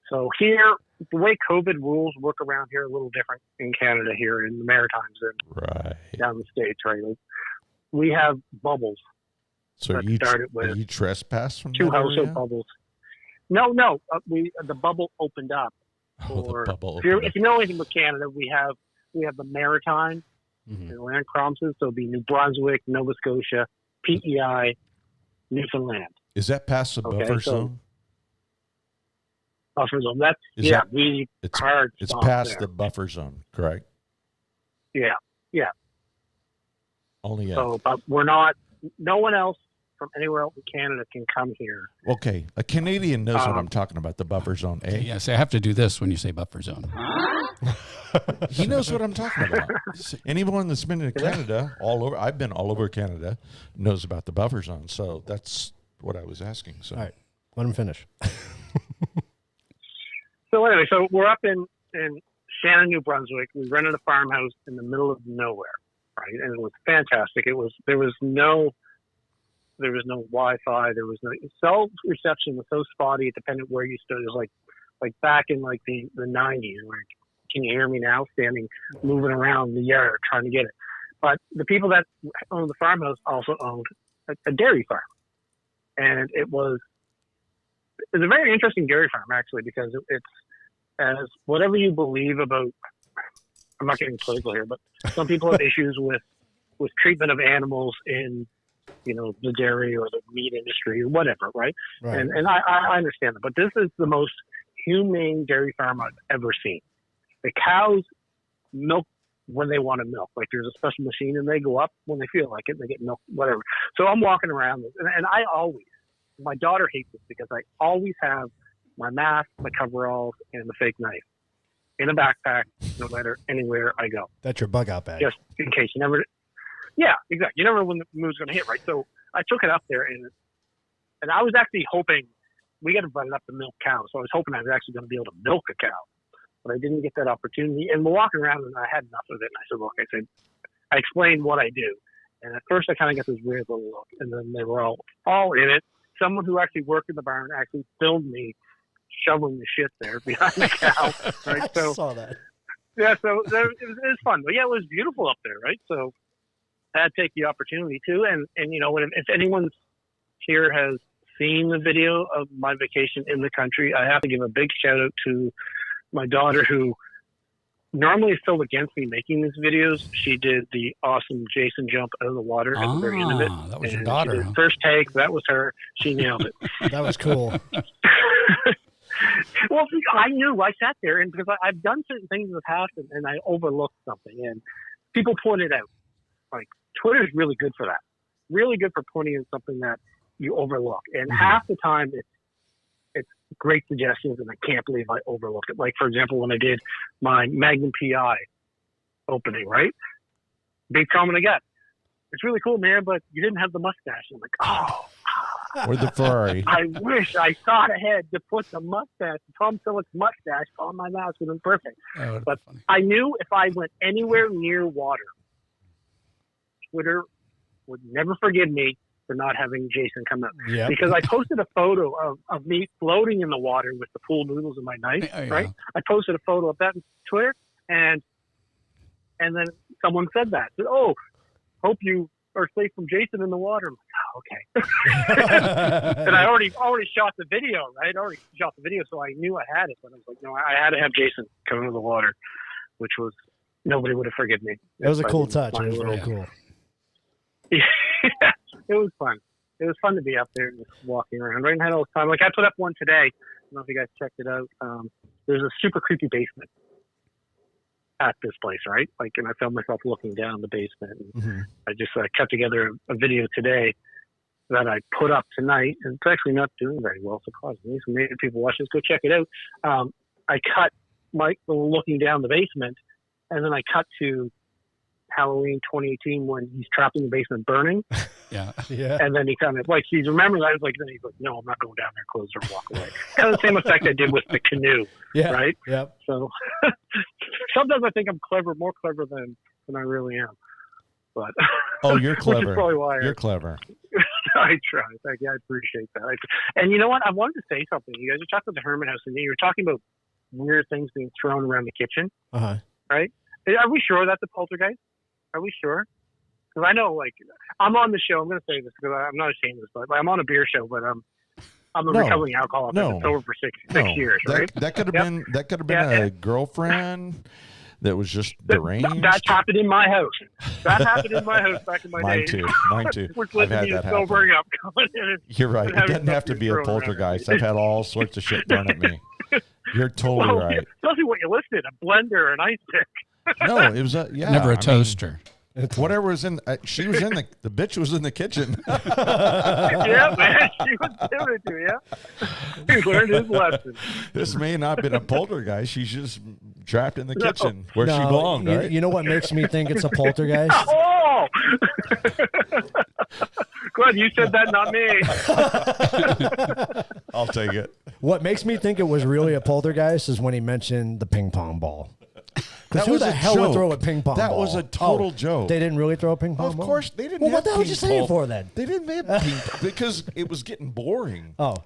So here, the way COVID rules work around here a little different in Canada here in the Maritimes and Right. down the States, right? Like, we have bubbles. So Let's you start it with you trespass from Two that household area? bubbles. No. The bubble opened up. Oh, the bubble. If you know anything about Canada, we have the Maritime Mhm. and land provinces. So it'd be New Brunswick, Nova Scotia, PEI, Newfoundland. Is that past the Okay, buffer so- zone? Buffer zone. That's Is we It's hard. it's stop past there. the buffer zone, correct? Yeah. Only So, but we're not. No one else from anywhere else in Canada can come here. okay. A Canadian knows what I'm talking about. The buffer zone, eh? Yeah, see, I have to do this when you say buffer zone. He knows what I'm talking about. Anyone that's been in Canada, all over, I've been all over Canada, knows about the buffer zone. So that's what I was asking. So All right. Let him finish. So anyway, so we're up in Shannon, New Brunswick. We rented a farmhouse in the middle of nowhere, right? And it was fantastic. There was no Wi-Fi. There was no cell reception was so spotty. It depended where you stood. It was like back in like the 90s. Like, can you hear me now? Moving around the yard trying to get it. But the people that owned the farmhouse also owned a dairy farm, and it was a very interesting dairy farm actually, because it's as whatever you believe about. I'm not getting political here, but some people have issues with treatment of animals in, the dairy or the meat industry or whatever, right? And I understand that, but this is the most humane dairy farm I've ever seen. The cows milk when they want to milk. Like there's a special machine and they go up when they feel like it and they get milk, whatever. So I'm walking around and my daughter hates this because I always have my mask, my coveralls, and the fake knife in a backpack, no matter anywhere I go. That's your bug out bag. Just in case you never. Yeah, exactly. You never know when the move's going to hit, right? So I took it up there, and I was actually hoping we got invited up to milk cows, so I was hoping I was actually going to be able to milk a cow, but I didn't get that opportunity. And we're walking around, and I had enough of it. And I said, "Look," I explained what I do, and at first I kind of got this weird little look, and then they were all in it. Someone who actually worked in the barn actually filmed me shoveling the shit there behind the cow. Right? I saw that. Yeah, so it was fun. But yeah, it was beautiful up there, right? So I'd take the opportunity to. And if anyone here has seen the video of my vacation in the country, I have to give a big shout out to my daughter, who normally is still against me making these videos. She did the awesome Jason jump out of the water at the very end of it. That was your daughter. Huh? First take, that was her. She nailed it. That was cool. Well, I knew. I sat there, and because I've done certain things in the past, and I overlooked something, and people pointed out. Like Twitter is really good for that. Really good for pointing out something that you overlook, and half the time it's great suggestions, and I can't believe I overlooked it. Like for example, when I did my Magnum PI opening, right? Big comment I got. It's really cool, man, but you didn't have the mustache. I'm like, oh. Or the Ferrari. I wish I thought ahead to put the mustache, Tom Selleck's mustache, on my mask would have been perfect. But I knew if I went anywhere near water, Twitter would never forgive me for not having Jason come out. Yep. Because I posted a photo of me floating in the water with the pool noodles in my knife, right? I posted a photo of that on Twitter, and then someone said that. Said, "Oh, hope you are safe from Jason in the water." I'm like, oh, okay. And I already shot the video, right? I already shot the video, so I knew I had it. But I was like, no, I had to have Jason come into the water, which was, nobody would have forgiven me. It was a cool touch. It was really cool. Yeah, it was fun. It was fun to be up there and just walking around. Right, and had all the time. Like I put up one today. I don't know if you guys checked it out. There's a super creepy basement at this place, right? Like, and I found myself looking down the basement. And I just cut together a video today that I put up tonight, and it's actually not doing very well, surprisingly. So maybe people watch this, go check it out. I cut Mike looking down the basement, and then I cut to Halloween 2018 when he's trapped in the basement burning. Yeah. And then he kind of like he's remembering. I was like, then he's like, no, I'm not going down there. Close or walk away. Kind of the same effect I did with the canoe. Yeah. Right. Yep. So sometimes I think I'm more clever than I really am. But oh, you're clever. Which is probably why you're clever. I try. Thank you. I appreciate that. And you know what? I wanted to say something. You guys are talking about the Herman House, and you were talking about weird things being thrown around the kitchen. Right? Are we sure that's a poltergeist? Are we sure? Because I know, like, I'm on the show. I'm going to say this because I'm not ashamed of this, but I'm on a beer show. But I'm a recovering alcoholic. I've been sober for six years. Right? That could have been a girlfriend that was just deranged. That happened in my house. That happened in my house back in my Mine days. too. Mine too. I've had that sobering up. You're right. It doesn't have to be a poltergeist. I've had all sorts of shit thrown at me. You're totally right. Especially what you listed: a blender, an ice pick. No, it was never a toaster. Whatever was in, she was in the bitch was in the kitchen. Yeah, man, she was doing it to you. He learned his lesson. This may not have been a poltergeist. She's just trapped in the kitchen where she belonged, right? You know what makes me think it's a poltergeist? Oh! Glad you said that, not me. I'll take it. What makes me think it was really a poltergeist is when he mentioned the ping pong ball. Because who the hell would throw a ping pong ball? That was a total joke. They didn't really throw a ping pong ball? Of course, they didn't. Well, what the hell did you say it for then? They didn't have ping because it was getting boring. Oh.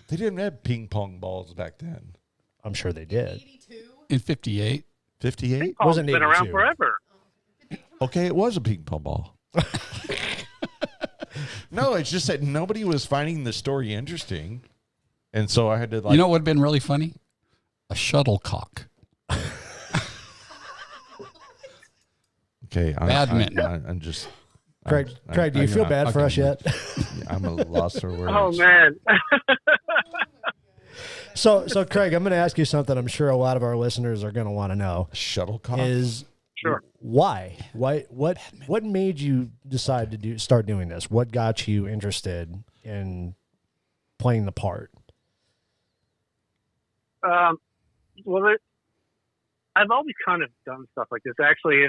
They didn't have ping pong balls back then. I'm sure they did. 82? In 58. 58? Wasn't been around forever. Okay, it was a ping pong ball. No, it's just that nobody was finding the story interesting. And so I had to You know what would have been really funny? A shuttlecock. Okay, Badminton. I'm just... Craig, do you feel bad for us yet? I'm a loss for words. Oh man. So Craig, I'm going to ask you something I'm sure a lot of our listeners are going to want to know. Shuttlecock? Is Sure. Why? What made you decide to start doing this? What got you interested in playing the part? Well, I've always kind of done stuff like this. Actually,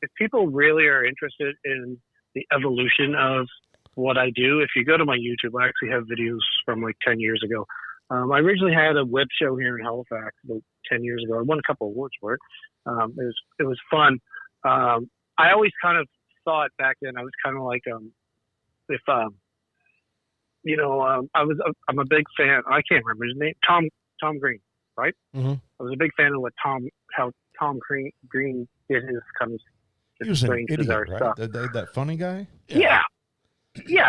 if people really are interested in the evolution of what I do, if you go to my YouTube, I actually have videos from like 10 years ago. I originally had a web show here in Halifax about 10 years ago. I won a couple of awards for it. It was fun. I always kind of saw it back then. I was kind of like, I'm a big fan. I can't remember his name. Tom Green, right? Mm-hmm. I was a big fan of how Tom Green did his kind of he was an strange, idiot, bizarre right? stuff. That funny guy? Yeah. Okay.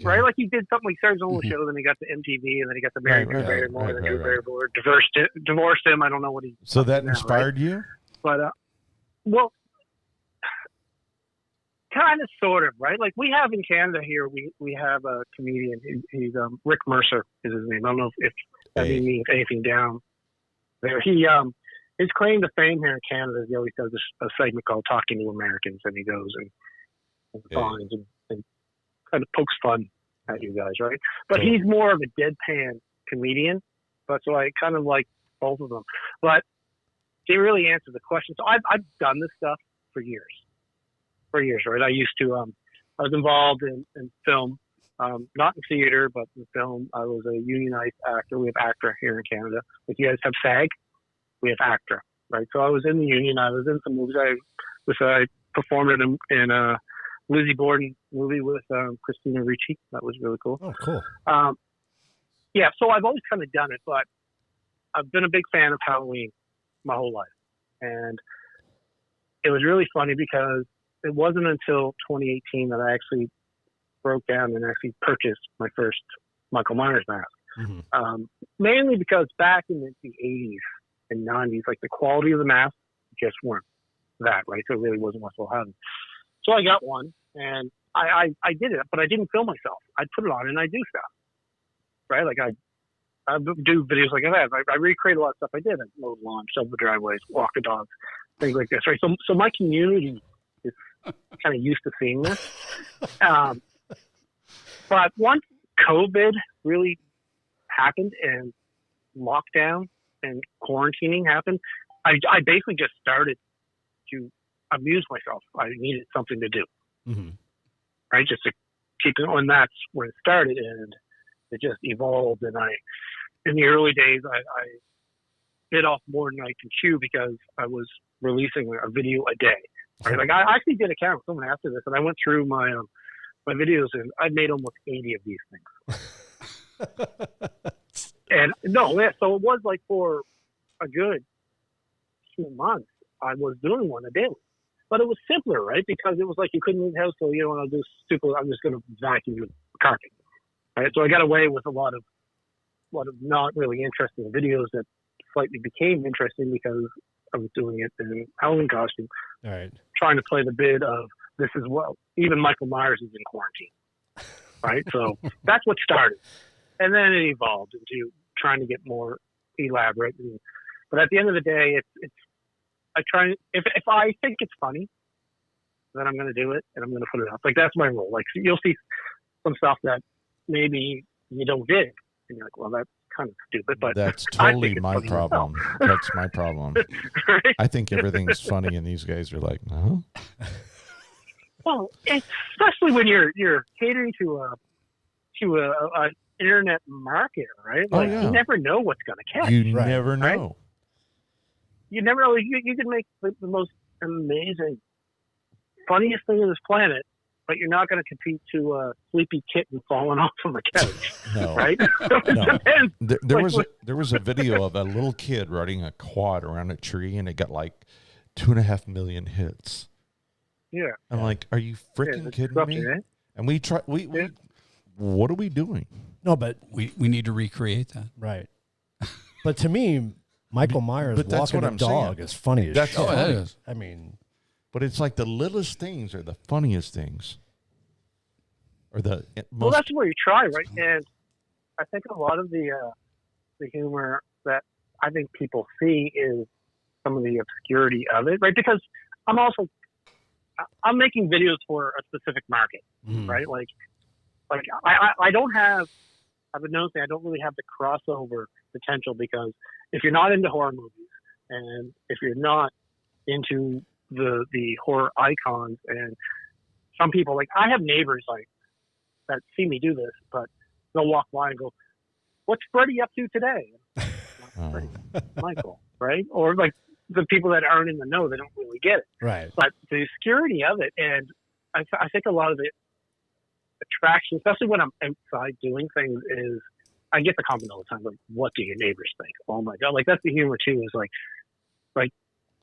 Right? Like he did something, he started his own show, then he got to MTV, and then he got to marry Drew Barrymore, and then Drew Barrymore divorced him. I don't know what he... So that now, inspired you? But, well, kind of, sort of, right? Like we have in Canada here, we have a comedian. He's Rick Mercer is his name. I don't know if that means anything down there. He his claim to fame here in Canada is he always does a segment called Talking to Americans, and he goes and finds and kind of pokes fun at you guys, right? But he's more of a deadpan comedian. But so I kind of like both of them. But he really answered the question. So I've done this stuff for years, right? I used to, I was involved in film, not in theater, but in film. I was a unionized actor. We have ACTRA here in Canada. If you guys have SAG, we have ACTRA, right? So I was in the union. I was in some movies. I performed in a Lizzie Borden movie with Christina Ricci. That was really cool. Oh, cool. Yeah, so I've always kind of done it, but I've been a big fan of Halloween my whole life. And it was really funny because it wasn't until 2018 that I actually broke down and actually purchased my first Michael Myers mask. Mm-hmm. Mainly because back in the 80s and 90s, like the quality of the masks just weren't that, right? So it really wasn't worth having. So I got one, and I did it, but I didn't film myself. I'd put it on and I do stuff, right? Like I do videos like I have. I recreate a lot of stuff I did. I mow the lawn, shovel the driveways, walk the dogs, things like this, right? So my community is kind of used to seeing this. But once COVID really happened and lockdown and quarantining happened, I basically just started to amuse myself. I needed something to do, mm-hmm. right? Just to keep it on. That's when it started, and it just evolved. And in the early days, I bit off more than I could chew because I was releasing a video a day. Right? Like I actually did a count with someone after this, and I went through my videos, and I made almost 80 of these things. And so it was like for a good 2 months, I was doing one a day. But it was simpler, right? Because it was like you couldn't leave the house, so you know what, I'll do stupid. I'm just going to vacuum the carpet, right? So I got away with a lot of not really interesting videos that slightly became interesting because I was doing it in Halloween costume, right? Trying to play the bid of this is even Michael Myers is in quarantine, right? So that's what started, and then it evolved into trying to get more elaborate. But at the end of the day, it's I try if I think it's funny, then I'm going to do it and I'm going to put it up. Like that's my rule. Like you'll see some stuff that maybe you don't dig, and you're like, well, that's kind of stupid. But that's totally my problem. That's my problem. Right? I think everything's funny, and these guys are like, no. Well, especially when you're catering to a internet market, right? Like you never know what's going to catch. You never know. Right? You never know. You can make the most amazing, funniest thing on this planet, but you're not going to compete to a sleepy kitten falling off of a couch, right? No. There was a video of a little kid riding a quad around a tree, and it got like 2.5 million hits. Yeah. I'm like, are you freaking it's kidding me? disrupting, eh? And we try. We what are we doing? No, but We need to recreate that. right. But to me, Michael Myers but that's walking what a I'm dog saying. is funny as That's shit. Oh, it is. I mean, But it's like the littlest things are the funniest things, or the most. Well, that's where you try, right? And I think a lot of the humor that I think people see is some of the obscurity of it, right? Because I'm making videos for a specific market, right? Like I don't have. I've been noticing I don't really have the crossover potential, because if you're not into horror movies and if you're not into the horror icons, and some people, like, I have neighbors like that see me do this, but they'll walk by and go, "What's Freddie up to today?" Not Freddie, Michael, right? Or like the people that aren't in the know, they don't really get it. right. But the obscurity of it, and I think a lot of the attraction, especially when I'm outside doing things, is I get the comment all the time, like, "What do your neighbors think?" Oh my God. Like, that's the humor too, is like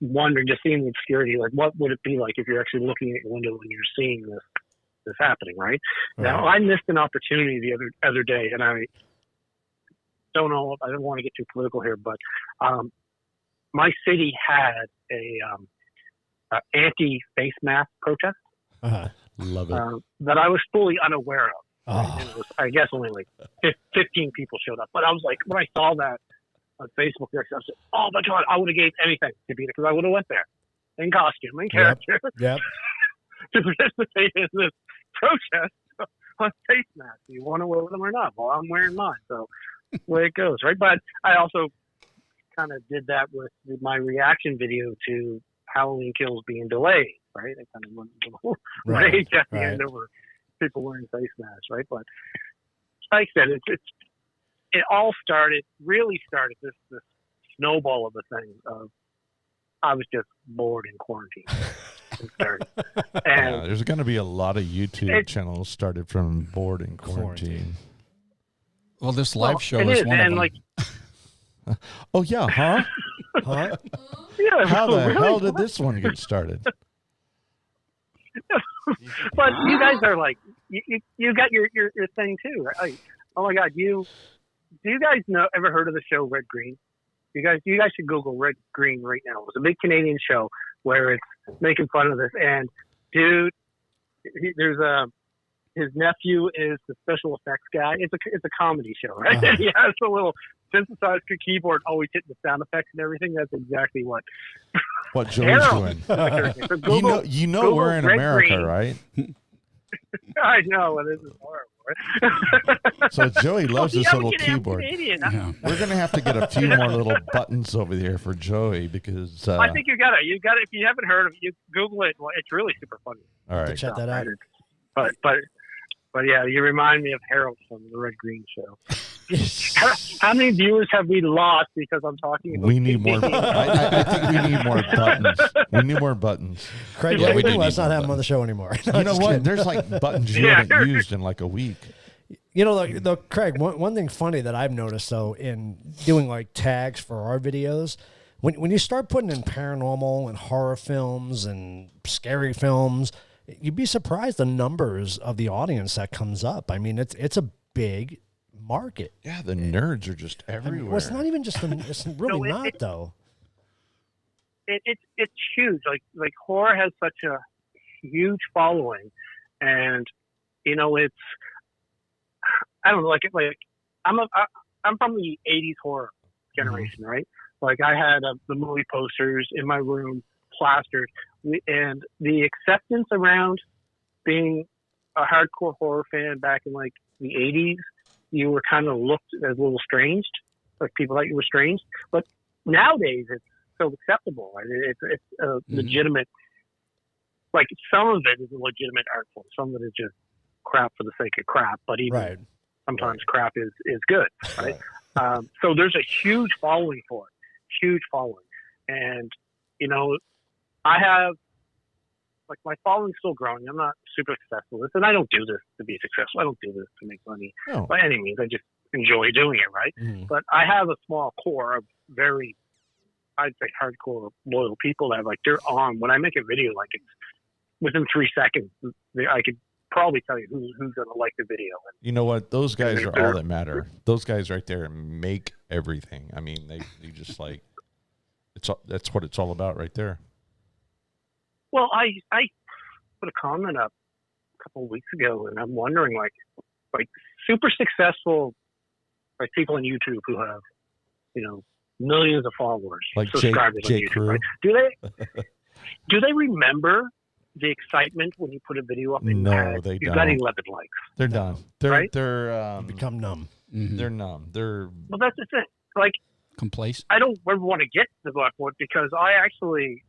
wondering, just seeing the obscurity, like, what would it be like if you're actually looking at your window and you're seeing this happening, right? Now, I missed an opportunity the other day, and I don't know, I don't want to get too political here, but my city had a anti-face mask protest Love it. that I was fully unaware of. Oh. And it was, I guess, only like 15 people showed up. But I was like, when I saw that on Facebook, I said, "Oh my God, I would have gave anything to be there, because I would have went there in costume, in character, Yep. to participate in this protest on face masks. You want to wear them or not? Well, I'm wearing mine, so the way it goes, right?" But I also kind of did that with my reaction video to Halloween Kills being delayed, right? I kind of went a little rage at the end over people wearing face masks, right? But like I said, it all really started this snowball of a thing of, I was just bored in quarantine. And There's going to be a lot of YouTube channels started from bored in quarantine. Well, this live show it is is, one of and them. like, Oh yeah, huh? Huh? yeah, How the really? hell did this one get started? But you guys are like, you got your thing too, right? Like, oh my God, do you guys ever heard of the show Red Green? You guys should Google Red Green right now. It was a big Canadian show where it's making fun of this. And dude, there's his nephew is the special effects guy. It's a comedy show, right? And he has a little synthesizer keyboard always hitting the sound effects and everything. That's exactly what Joey's doing. So Google, Google we're in Red America, Green. right? I know, this is horrible. So Joey loves this little I'm keyboard. Canadian. Yeah. We're gonna have to get a few more little buttons over there for Joey, because I think you got it. You got it. If you haven't heard of it, you Google it. Well, it's really super funny. all right. Check that out. But yeah, you remind me of Harold from the Red Green Show. How many viewers have we lost because I'm talking about We need more. I think we need more buttons. We need more buttons. Craig, Yeah, we do let's need not more have him on the show anymore. No, You know just what? kidding. There's like buttons you haven't used in like a week. You know, though, Craig, one thing funny that I've noticed, though, in doing like tags for our videos, when you start putting in paranormal and horror films and scary films, you'd be surprised the numbers of the audience that comes up. I mean, it's a big market. Yeah, the nerds are just everywhere. Well, it's not even just it's really not though. It's huge. Like horror has such a huge following, and you know, it's, I don't know, like I'm from the '80s horror generation, right? Like, I had the movie posters in my room plastered, and the acceptance around being a hardcore horror fan back in like the '80s, you were kind of looked as a little strange, like people thought you were strange. But nowadays, it's so acceptable. Right? It's a legitimate. Like, some of it is a legitimate art form. Some of it is just crap for the sake of crap. But even sometimes crap is good, right? So there's a huge following for it, huge following, and you know, I have, like, my following's still growing. I'm not super successful with this, and I don't do this to be successful. I don't do this to make money by any means. I just enjoy doing it, right? But I have a small core of very, I'd say, hardcore loyal people that, like, they're on when I make a video. Like, it's within 3 seconds, I could probably tell you who's going to like the video. You know what? Those guys are all that matter. Those guys right there make everything. I mean, they just like that's what it's all about right there. Well, I put a comment up a couple of weeks ago, and I'm wondering, like super successful, like people on YouTube who have, millions of followers, like subscribers on YouTube, Crew. right? Do they remember the excitement when you put a video up and they you don't. got 11 likes? They're done. Right? They're become numb. Mm-hmm. They're numb. Well, that's the thing. Like, Complacent. I don't ever want to get to the Blackwood because I actually,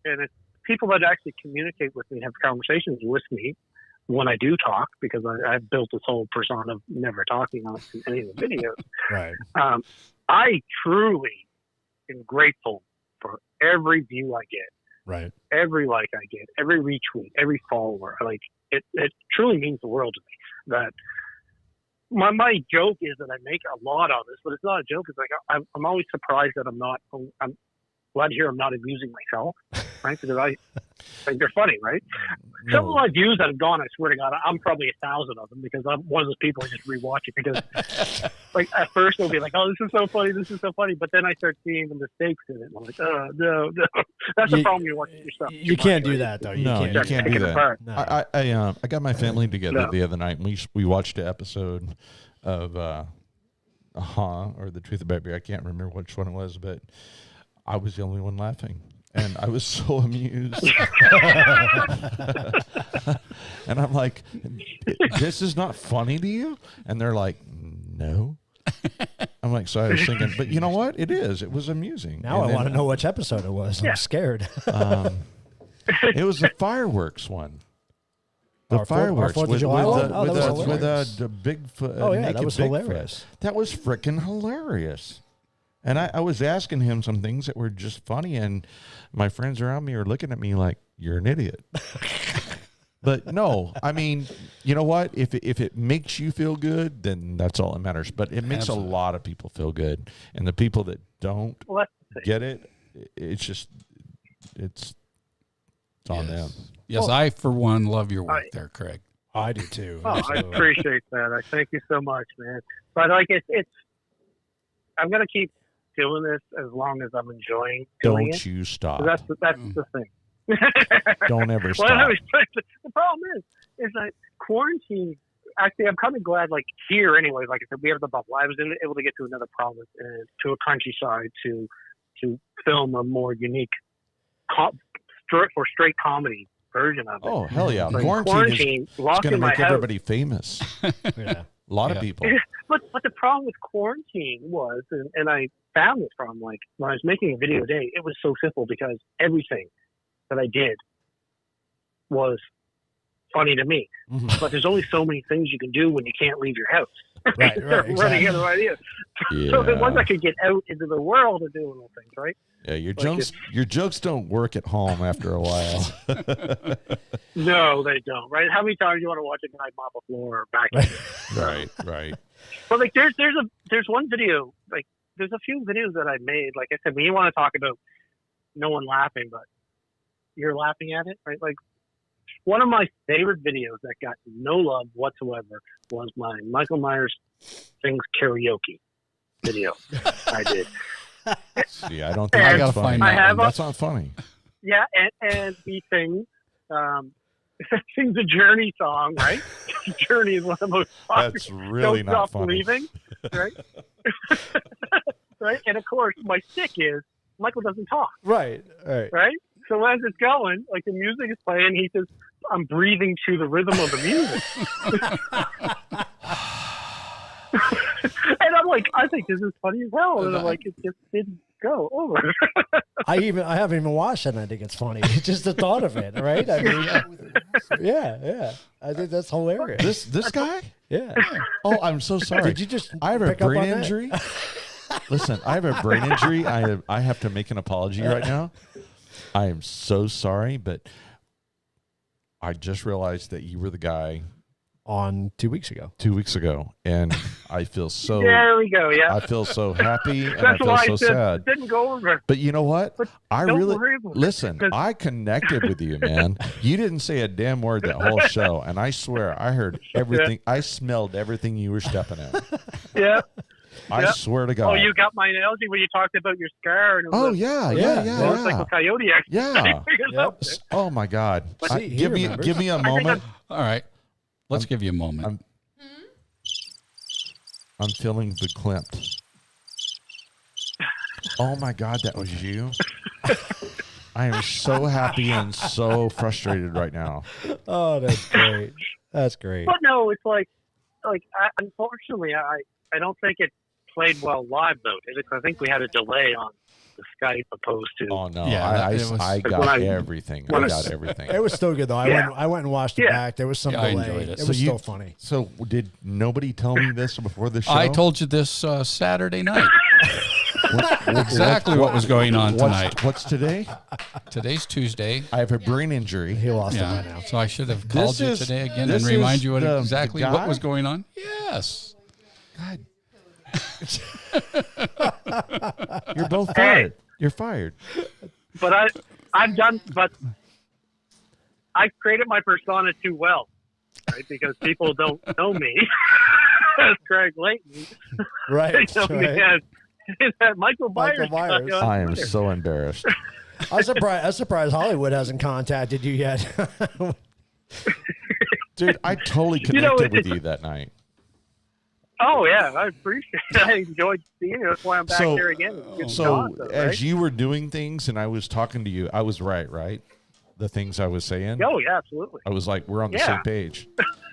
and it's people that actually communicate with me, have conversations with me when I do talk, because I've built this whole persona of never talking on any of the videos. Right. I truly am grateful for every view I get, Right. every like I get, every retweet, every follower. Like it truly means the world to me. That my joke is that I make a lot on this, but it's not a joke. It's like I'm always surprised that I'm glad to hear I'm not amusing myself, right? Because I think they're funny, right? No. Some of my views that have gone, I swear to God, I'm probably 1,000 of them, because I'm one of those people who just rewatch it, because like at first they'll be like, oh, this is so funny, but then I start seeing the mistakes in it, and I'm like, oh, no. That's the problem when you're watching your stuff. You can't do that, though. You can't do that. Apart. No. I got my family together the other night, and we watched an episode of or The Truth About Beer. I can't remember which one it was, but I was the only one laughing, and I was so amused. And I'm like, this is not funny to you? And they're like, no. I'm like, so I was thinking, but you know what? It is. It was amusing. Now And I want to know which episode it was. I'm scared. It was the fireworks one. The Our fireworks 4th of with July one? the Oh, that was hilarious. the Bigfoot. Oh, yeah, that naked was Bigfoot. hilarious. That was freaking hilarious. And I was asking him some things that were just funny, and my friends around me are looking at me like, you're an idiot. But no, I mean, you know what? If it makes you feel good, then that's all that matters. But it makes a lot of people feel good. And the people that don't get it, it's on them. Yes, I, for one, love your work there, Craig. I do, too. Oh, I appreciate that. I thank you so much, man. But like it's I'm going to keep doing this as long as I'm enjoying doing it. Don't you stop. That's the thing. Don't ever Well, stop. the problem is that quarantine. Actually, I'm kind of glad. Like here, anyway. Like I said, we have the bubble. I was able to get to another province and to a countryside to film a more unique, straight comedy version of it. Oh, hell yeah. Like Quarantine is locked going to in my make house. everybody famous. Yeah. A lot of people. But the problem with quarantine was, and I found this problem, like when I was making a video a day, it was so simple because everything that I did was funny to me. Mhm. But there's only so many things you can do when you can't leave your house. Right, Running out of ideas. Yeah. So then once I could get out into the world and do little things, right? Yeah, your jokes don't work at home after a while. No, they don't, right? How many times do you want to watch a guy mop a floor or vacuum? Right. But like there's one video, like there's a few videos that I made, like I said, when you want to talk about no one laughing, but you're laughing at it, right? Like one of my favorite videos that got no love whatsoever was my Michael Myers Sings Karaoke video I did. See, I don't think And that's funny. That's not funny. Yeah, and he sings sings a Journey song, right? Journey is one of the most popular. That's really Don't not Stop funny. Believing, right? Right, and of course my stick is Michael doesn't talk, Right. right? So as it's going, like the music is playing, he says, "I'm breathing to the rhythm of the music." And I'm like, I think this is funny as hell. And I'm like, it just didn't go over. I haven't even watched it, and I think it's funny. Just the thought of it, right? I mean, yeah. I think that's hilarious. This guy? Yeah. Oh, I'm so sorry. Did you just I have a pick up brain on that? injury. Listen, I have a brain injury. I have to make an apology right now. I am so sorry, but I just realized that you were the guy on 2 weeks ago. 2 weeks ago, and I feel so. There we go. Yeah. I feel so happy, and I That's feel why so I said sad. it didn't go over. But you know what? But I don't really worry about it, listen. 'cause- I connected with you, man. You didn't say a damn word that whole show, and I swear I heard everything. I smelled everything you were stepping in. Yeah. I Yeah. swear to God. Oh, you got my analogy when you talked about your scar. And it was Oh a Yeah. motorcycle coyote accident. Yeah. Yep. Oh my God. See, he Give me remembers. a moment. All right. Let's give you a moment. I'm feeling verklempt. Oh my God, that was you. I am so happy and so frustrated right now. Oh, that's great. That's great. But no, it's unfortunately, I don't think it played well live though. I think we had a delay on the Skype opposed to. Oh no, Yeah, I it got was- everything. when I I- got everything. It was still good though. I went and watched it Yeah. back. There was some Yeah, I delay. enjoyed it. It So was you- still funny. So did nobody tell me this before the show? I told you this Saturday night. Exactly what was going on tonight. What's today? Today's Tuesday. I have a brain injury. He lost it Yeah. by now. So I should have called This you is- today again this and remind is you the exactly guy? what was going on. Yes. God. You're both fired. You're fired. But I created my persona too well, right? Because people don't know me as Craig Layton. Right. They know me right. as Michael Myers. Myers. on I am Twitter. so embarrassed. I'm surprised Hollywood hasn't contacted you yet. Dude, I totally You know, connected with you that night. Oh yeah, I appreciate it. I enjoyed seeing you. That's why I'm back So- here again. It's good So talk, though, as right? you were doing things and I was talking to you, I was right? The things I was saying. Oh yeah, absolutely. I was like, we're on the Yeah. same page.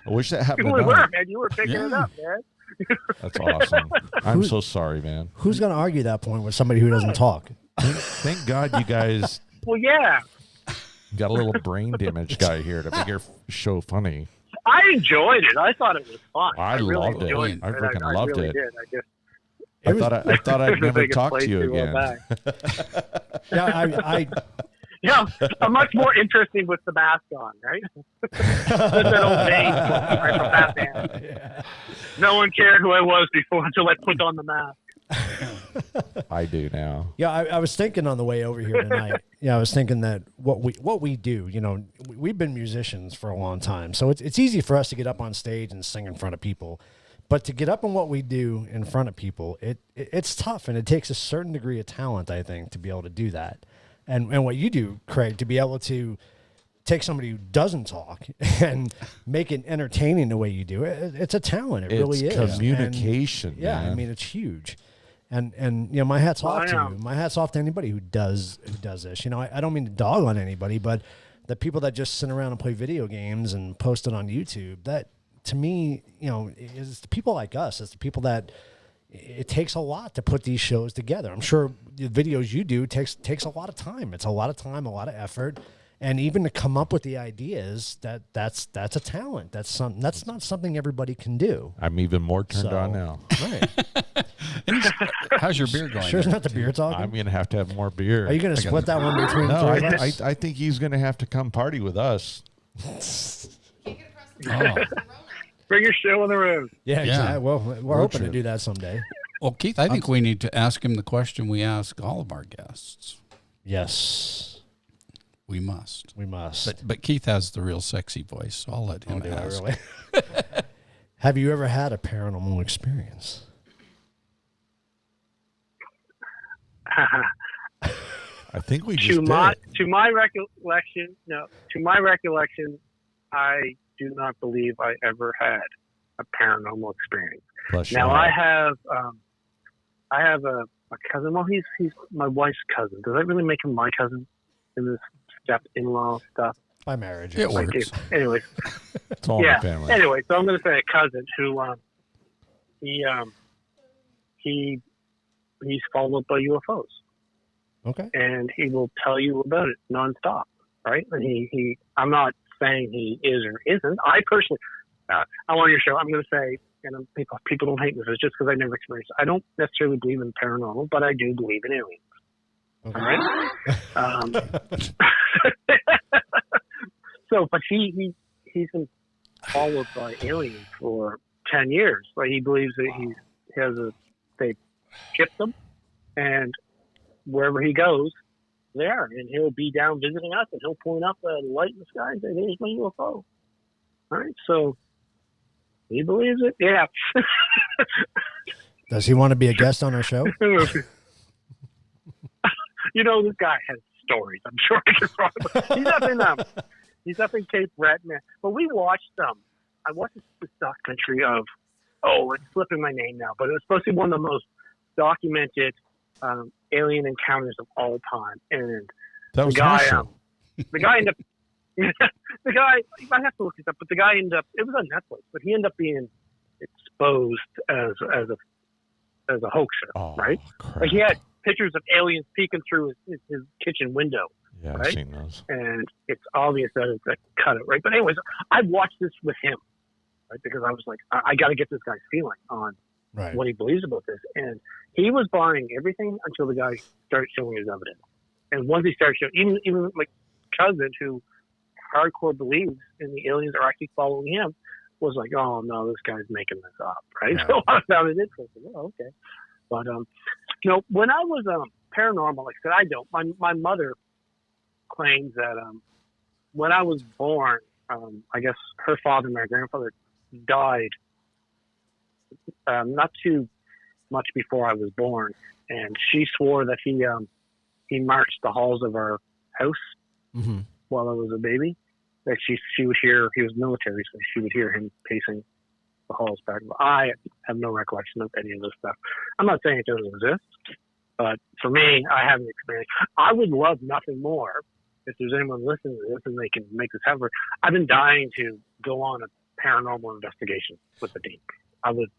I wish that You happened were, tonight. man. You were picking it Yeah. up, man. That's awesome. I'm so sorry, man. Who's going to argue that point with somebody who doesn't talk? Thank God you guys Well, yeah. got a little brain damage guy here to make your show funny. I enjoyed it. I thought it was fun. I really loved it. enjoyed I freaking I loved really it. Did. I just I thought I'd never think it talk to played you too well again. back. Yeah, Yeah, I'm much more interesting with the mask on, right? That's that old name right, from Batman. No one cared who I was before until I put on the mask. I do now. Yeah, I was thinking on the way over here tonight. Yeah, I was thinking that what we do, you know, we've been musicians for a long time, so it's easy for us to get up on stage and sing in front of people, but to get up on what we do in front of people, it's tough, and it takes a certain degree of talent, I think, to be able to do that, and what you do, Craig, to be able to take somebody who doesn't talk and make it entertaining the way you do it. It's a talent. It really is. Communication. And, yeah, man. I mean, it's huge. And you know, my hat's off to Wow. you. My hat's off to anybody who does this. You know, I don't mean to dog on anybody, but the people that just sit around and play video games and post it on YouTube, that to me, you know, is the people like us. It's the people that it takes a lot to put these shows together. I'm sure the videos you do takes a lot of time. It's a lot of time, a lot of effort. And even to come up with the ideas, that's a talent. That's not something everybody can do. I'm even more turned So- on now. Right. How's your beer going? Sure, it's there? not the beer talking. I'm gonna have to have more beer. Are you going to split that one between the No, three of us? I think he's gonna have to come party with us. Oh. Bring your show on the road. Yeah, Yeah. exactly. Well, we're Road hoping to trip. do that someday. Well, Keith, I think we need to ask him the question we ask all of our guests. Yes, We must. we must. But Keith has the real sexy voice, so I'll let him Do I ask. really? Have you ever had a paranormal experience? I think we just to my did. to my recollection, I do not believe I ever had a paranormal experience. Plus Now you I have- have a cousin. Well, he's my wife's cousin. Does that really make him my cousin in this step-in-law stuff? By marriage. It yes. works. Anyway, it's all in yeah. the family. Anyway, so I'm going to say a cousin who he's followed up by UFOs, Okay. and he will tell you about it nonstop, right? And he I'm not saying he is or isn't. I personally, I'm on your show. I'm going to say, and people don't hate me. It's just because I never experienced it. I don't necessarily believe in paranormal, but I do believe in aliens. Okay. All right. So, but he's followed by aliens for 10 years. Like he believes that they shipped him, and wherever he goes, there, and he'll be down visiting us, and he'll point up the light in the sky and say, "There's my UFO." All right, so he believes it. Yeah. Does he want to be a guest on our show? This guy has stories. I'm sure I can probably. He's up in Cape Breton. But we watched I watched this documentary of. Oh, it's slipping my name now, but it was supposed to be one of the most documented alien encounters of all time. And That was the guy, awesome. the guy ended up. The guy, I have to look this up, but the guy ended up. It was on Netflix, but he ended up being exposed as a hoaxer, Oh, right? crap. Like he had pictures of aliens peeking through his kitchen window, Yeah, I've right? seen those. and it's obvious that it's a cut it, right? But anyways, I watched this with him, right? Because I was like, I got to get this guy's feeling on Right. what he believes about this, and he was buying everything until the guy started showing his evidence. And once he started showing, even my cousin who hardcore believes in the aliens are actually following him, was like, oh no, this guy's making this up, right? Yeah. So I found it interesting. Oh, okay. But when I was paranormal, like I said, I don't. My mother claims that when I was born, I guess her father and my grandfather died not too much before I was born, and she swore that he marched the halls of our house Mm-hmm. while I was a baby. That she would hear, he was military, so she would hear him pacing the halls back. I have no recollection of any of this stuff. I'm not saying it doesn't exist, but for me, I haven't experienced. I would love nothing more if there's anyone listening to this and they can make this happen. I've been dying to go on a paranormal investigation with the team. I would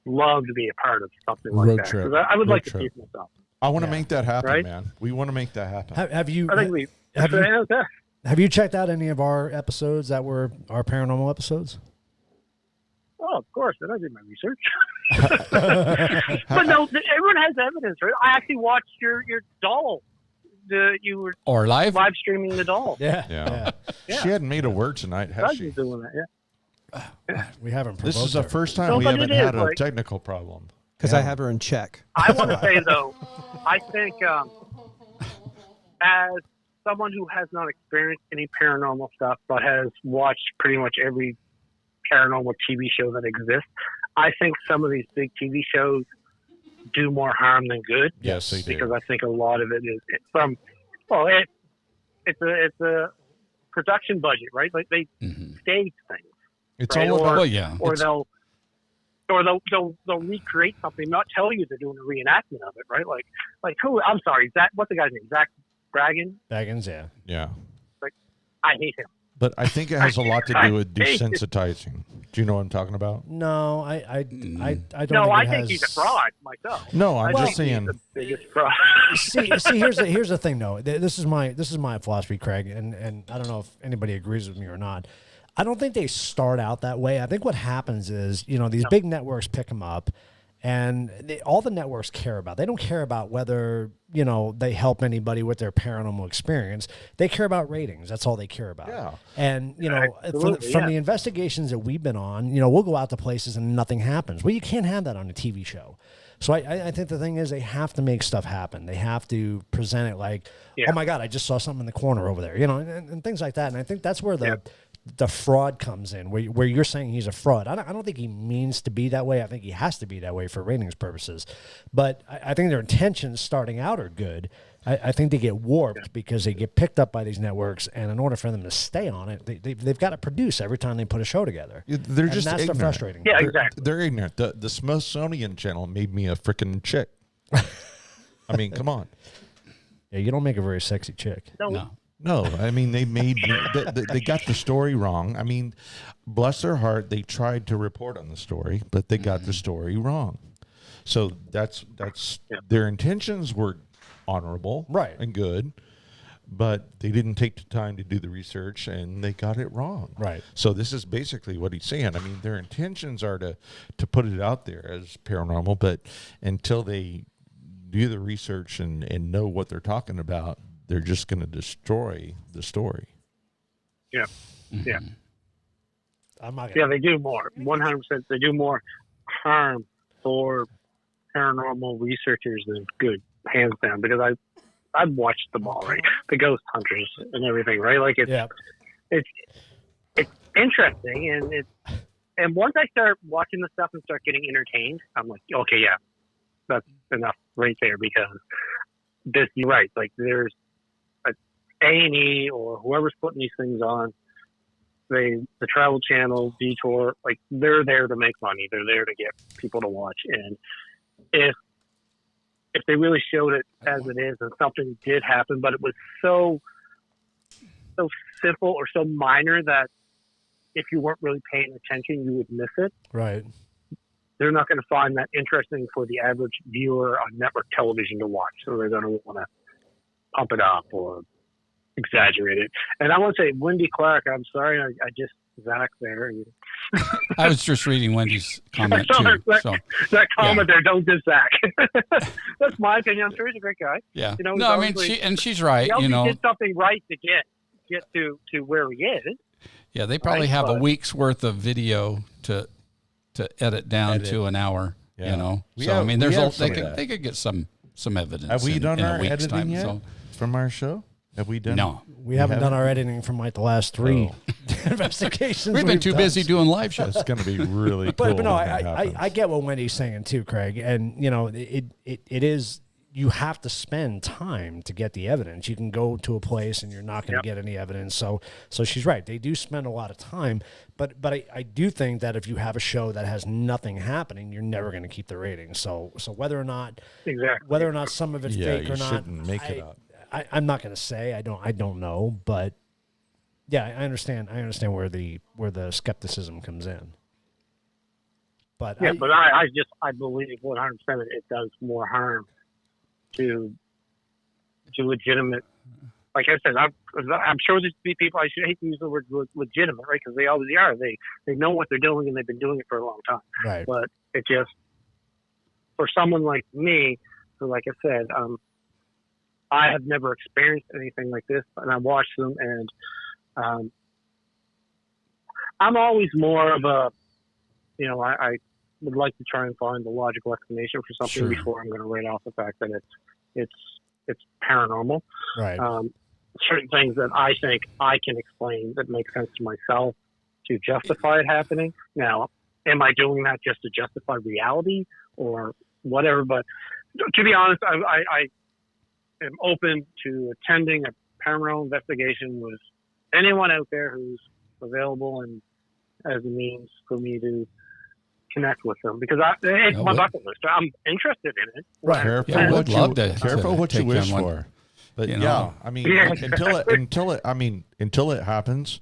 love to be a part of something like Road that. trip. 'Cause I would Road like to trip. see it myself. I want to Yeah. make that happen, Right? man. We want to make that happen. Have you I think we. have you yeah. have you checked out any of our episodes that were our paranormal episodes? Oh, of course. Then I did my research. But no, everyone has evidence, right? I actually watched your doll. You were Or live? live streaming the doll. Yeah. Yeah. Yeah. She hadn't made a word tonight, has Doug she? is doing that, yeah. We haven't. This is provoked the her. first time No, we but haven't it is, had a like- technical problem. Because I have her in check. I want to say though, I think as someone who has not experienced any paranormal stuff but has watched pretty much every paranormal TV show that exists, I think some of these big TV shows do more harm than good. Yes, they do. Because I think a lot of it is it's a production budget, right? Like they Mhm. stage things, It's right? all about Well, yeah. or they'll recreate something, not tell you they're doing a reenactment of it, right? Like who? I'm sorry, what's the guy's name? Zach Bragan. Baggins, yeah. yeah. I hate him. But I think it has a lot to do with I hate it. desensitizing. Do you know what I'm talking about? No, I don't. No, think I it think has... he's a fraud myself. No, I'm I just think saying. he's the biggest fraud. see, here's the thing though. This is my philosophy, Craig, and I don't know if anybody agrees with me or not. I don't think they start out that way. I think what happens is, these big networks pick them up, and all the networks care about. They don't care about whether they help anybody with their paranormal experience. They care about ratings. That's all they care about. Yeah. And Absolutely, from yeah. the investigations that we've been on, we'll go out to places and nothing happens. Well, you can't have that on a TV show. So I think the thing is they have to make stuff happen. They have to present it like, Yeah. oh my God, I just saw something in the corner over there, and things like that. And I think that's where the fraud comes in, where you're saying he's a fraud. I don't think he means to be that way. I think he has to be that way for ratings purposes. But I think their intentions starting out are good. I think they get warped because they get picked up by these networks, and in order for them to stay on it, they've got to produce every time they put a show together. They're And just that's ignorant. the frustrating. Yeah, They're- exactly. They're ignorant. The Smithsonian Channel made me a freaking chick. I mean, come on. Yeah, you don't make a very sexy chick. No. No, I mean they made they got the story wrong. I mean, bless their heart, they tried to report on the story, but they got the story wrong. So that's their intentions were honorable, Right. and good, but they didn't take the time to do the research and they got it wrong. Right. So this is basically what he's saying. I mean, their intentions are to put it out there as paranormal, but until they do the research and know what they're talking about, they're just going to destroy the story. Yeah, yeah. I'm not Yeah, gonna. they do more. 100%. They do more harm for paranormal researchers than good, hands down. Because I've watched them all, right? The ghost hunters and everything, right? Like Yeah. it's interesting, and once I start watching the stuff and start getting entertained, I'm like, okay, yeah, that's enough right there, because this, you're right. Like there's A&E or whoever's putting these things on, the Travel Channel, Detour, like they're there to make money. They're there to get people to watch. And if they really showed it as it is, and something did happen, but it was so simple or so minor that if you weren't really paying attention, you would miss it. Right. They're not going to find that interesting for the average viewer on network television to watch. So they're going to want to pump it up or exaggerate it. And I want to say, Wendy Clark, I'm sorry, I just Zach there. I was just reading Wendy's comment too. That comment there, don't diss Zach. That's my opinion. I'm sure he's a great guy. Yeah. You know, no, I mean, she's right. He you know, did something right to get to where he is. Yeah, they probably have a week's worth of video to edit down to an hour. Yeah. You know, I mean, there's they could get some evidence. Have we done our editing time, yet so. from our show? Have we done? No, we haven't done our editing from like the last 3 investigations. We've been too busy doing live shows. It's going to be really cool. But no, I get what Wendy's saying too, Craig. And you know, it is, you have to spend time to get the evidence. You can go to a place and you're not going to get any evidence. So she's right. They do spend a lot of time. But I do think that if you have a show that has nothing happening, you're never going to keep the ratings. So whether or not some of it's fake or not, shouldn't make it up. I'm not going to say. I don't know, but yeah, I understand where the skepticism comes in. But I believe 100% it does more harm to legitimate. Like I said, I'm sure there's people. I should hate to use the word legitimate, right? Because they always are. They know what they're doing and they've been doing it for a long time. Right. But it just, for someone like me, who, like I said, I have never experienced anything like this, and I watched them, and I'm always more of a, you know, I would like to try and find the logical explanation for something before I'm going to write off the fact that it's paranormal. Right. Certain things that I think I can explain that make sense to myself to justify it happening. Now, am I doing that just to justify reality or whatever? But to be honest, I am open to attending a paranormal investigation with anyone out there who's available and as a means for me to connect with them, because it's my bucket list. I'm interested in it. Right. Careful what you wish for. But I mean, until it happens,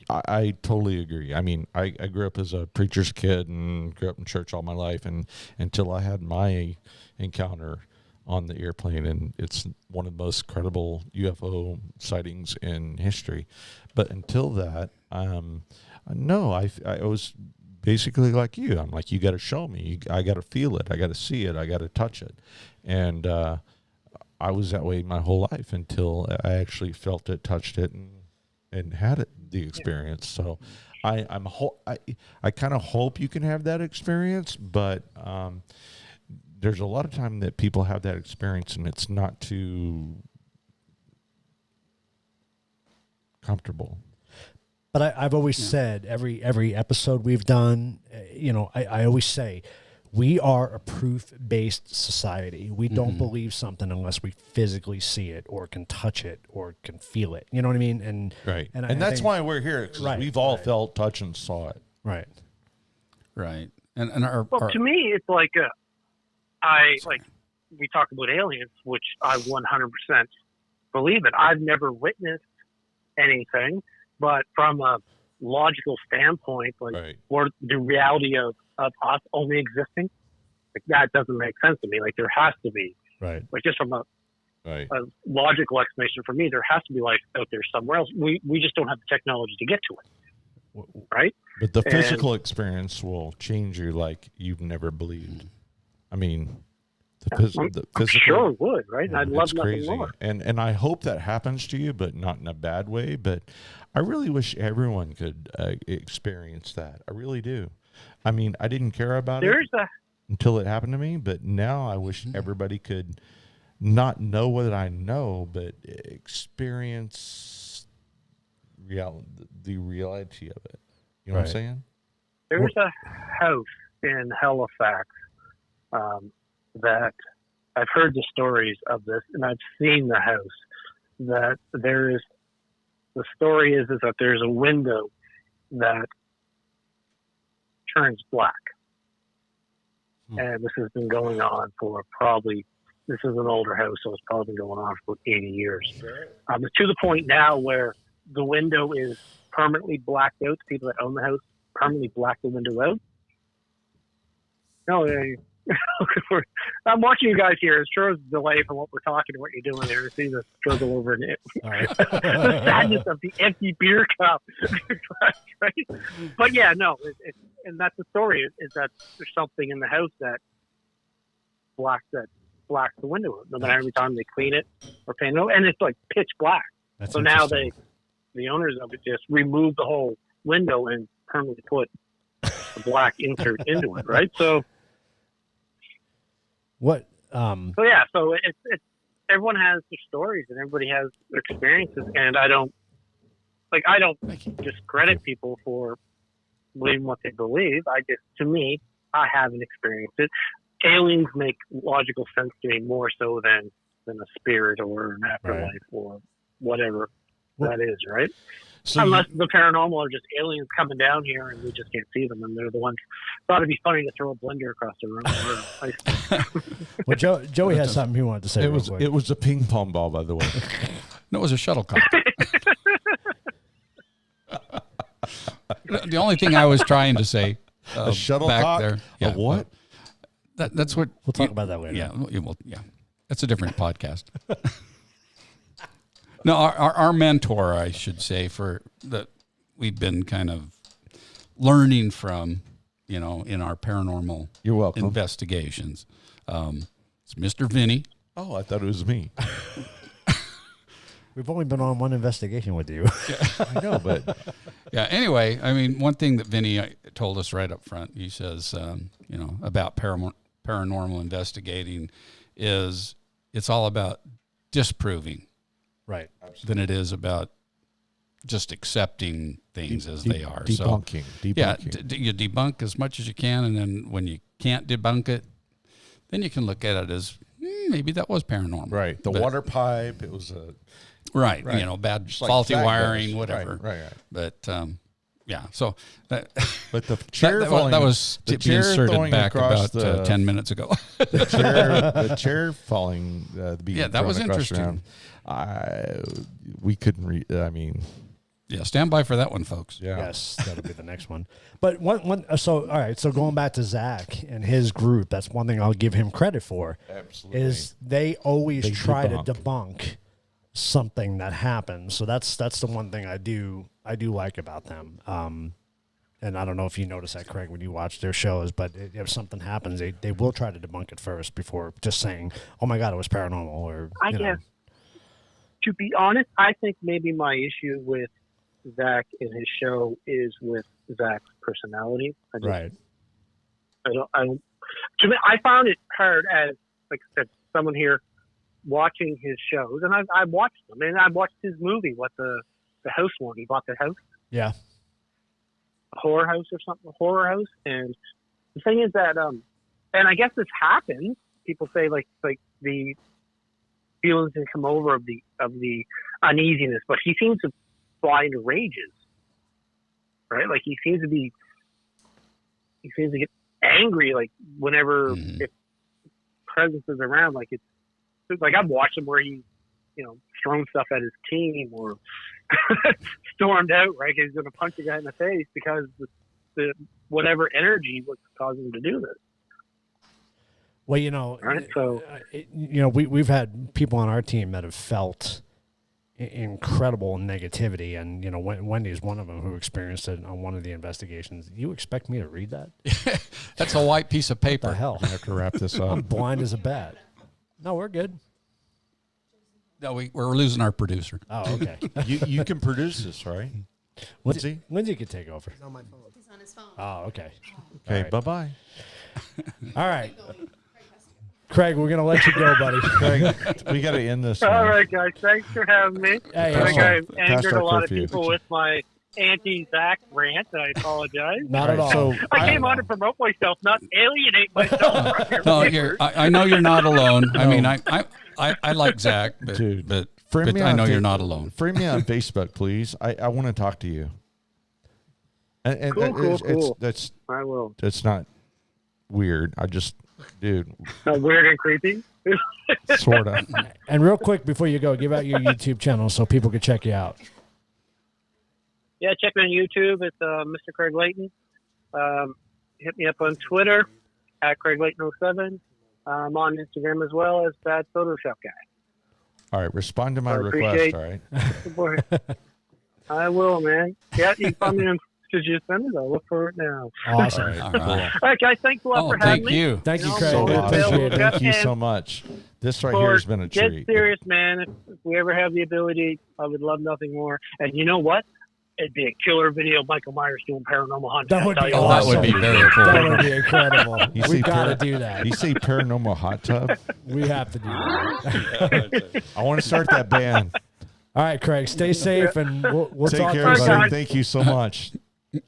I totally agree. I mean, I grew up as a preacher's kid and grew up in church all my life, and until I had my encounter on the airplane, and it's one of the most credible UFO sightings in history. But until that, no, I was basically like you. I'm like, you got to show me. I got to feel it. I got to see it. I got to touch it. And I was that way my whole life until I actually felt it, touched it, and had the experience. So I kind of hope you can have that experience, but there's a lot of time that people have that experience and it's not too comfortable. But I've always said, every episode we've done, you know, I always say, we are a proof-based society. We don't believe something unless we physically see it or can touch it or can feel it. You know what I mean? And and that's why we're here, because we've all felt, touched, and saw it. Right. Right. To me, it's like we talk about aliens, which I 100% believe it. I've never witnessed anything, but from a logical standpoint, or the reality of us only existing, like that doesn't make sense to me. Like there has to be, like just from a logical explanation for me, there has to be life out there somewhere else. We just don't have the technology to get to it, right? But the physical experience will change you like you've never believed. I mean, The I'm physical. sure it would, right? Yeah, I'd love it's nothing crazy. more. And I hope that happens to you, but not in a bad way. But I really wish everyone could experience that. I really do. I mean, I didn't care about it until it happened to me, but now I wish everybody could not know what I know, but experience the reality of it. You know what I'm saying? There's a house in Halifax that I've heard the stories of this, and I've seen the house. That the story is that there's a window that turns black, and this has been going on for this is an older house, so it's probably been going on for 80 years. It's to the point now where the window is permanently blacked out. The people that own the house permanently black the window out. No, I'm watching you guys here. It's sure a delay from what we're talking to what you're doing there. I see the struggle over it. The sadness of the empty beer cup. Right? But yeah, no, and that's the story is that there's something in the house that blacks the window out. No matter every time they clean it or paint it, and it's like pitch black. So now the owners of it just remove the whole window and permanently put a black insert into it, right? So what? So yeah, so it's everyone has their stories and everybody has their experiences, and I don't discredit people for believing what they believe. To me, I haven't experienced it. Aliens make logical sense to me more so than a spirit or an afterlife or whatever that is, right? So unless the paranormal are just aliens coming down here and we just can't see them, and they're the ones. Thought it'd be funny to throw a blender across the room. Well, Joey has something he wanted to say. It was a ping pong ball, by the way. No, it was a shuttlecock. The only thing I was trying to say a shuttlecock back there. A what? That's what we'll talk about that later. Yeah, that's a different podcast. No, our mentor, I should say, for that we've been kind of learning from, in our paranormal You're welcome. investigations. It's Mr. Vinny. Oh, I thought it was me. We've only been on one investigation with you. I know, but yeah. Anyway, I mean, one thing that Vinny told us right up front, he says, about paranormal investigating is it's all about disproving. Right. Than it is about just accepting things as they are. Debunking. Yeah, you debunk as much as you can, and then when you can't debunk it, then you can look at it as maybe that was paranormal. Right. The water pipe, it was a... Right. Bad, just faulty wiring, whatever. Right. But, yeah, so... but the chair that was being inserted back about 10 minutes ago. the chair falling... that was interesting. We couldn't yeah, stand by for that one, folks. Yeah. Yes, that'll be the next one. But all right, so going back to Zach and his group, that's one thing I'll give him credit for. Absolutely. Is they always try to debunk something that happens. So that's the one thing I do like about them. And I don't know if you notice that, Craig, when you watch their shows, but if something happens, they will try to debunk it first before just saying, "Oh my God, it was paranormal." Or I guess. To be honest, I think maybe my issue with Zach and his show is with Zach's personality. Right. To me, I found it hard as, like I said, someone here watching his shows, and I've watched them, and I watched his movie, the house one. He bought the house. Yeah. A horror house or something, a horror house. And the thing is that, and I guess this happens. People say like the feelings can come over of the uneasiness, but he seems to fly into rages, right? Like he seems to get angry, like whenever if presence is around. Like it's like I've watched him where he, thrown stuff at his team or stormed out, right? He's going to punch a guy in the face because the whatever energy was causing him to do this. Well, right? So we've had people on our team that have felt incredible negativity. And, Wendy's one of them who experienced it on one of the investigations. You expect me to read that? That's a white piece of paper. What the hell? I have to wrap this I'm up. blind as a bat. No, we're good. No, we're losing our producer. Oh, okay. You can produce this, right? Lindsay? Lindsay could take over. He's on my phone. He's on his phone. Oh, okay. Okay, All right. bye-bye. All right. Craig, we're going to let you go, buddy. Craig, we got to end this. All man. right, guys. Thanks for having me. Hey, I think I've Past angered our a lot of curfew. people with my anti-Zach rant. I apologize. Not at all. So I came on to promote myself, not alienate myself from your No, viewers. I know you're not alone. I mean, I like Zach, but, Dude, but friend me I on know Fa- you're not alone. Friend me on Facebook, please. I want to talk to you. And Cool. That's I will. not weird. I just, dude, Not weird and creepy. sort of. And real quick before you go, give out your YouTube channel so people can check you out. Yeah, check me on YouTube. It's Mr. Craig Layton. Hit me up on Twitter at CraigLayton07. I'm on Instagram as well as Bad Photoshop Guy. All right, respond to my I request. appreciate- All right. Good boy. I will, man. Yeah, you can find me on. Did you send it? I'll look for it now. Awesome. All right. All right. All right, guys. Thanks a lot Oh, for having thank me. you. Thank you, No, Craig. So We awesome. appreciate it. Thank you And so much. This right for here has been a Dead treat. serious, man. If we ever have the ability, I would love nothing more. And you know what? It'd be a killer video of Michael Myers doing paranormal hunting. That would I'll be tell you That what. would be very cool. That would be incredible. You see We've got to par- do that. You say paranormal hot tub? We have to do that. I want to start that band. All right, Craig, stay safe, and we'll Take talk care, to you Bye, buddy. guys. soon. Thank you so much.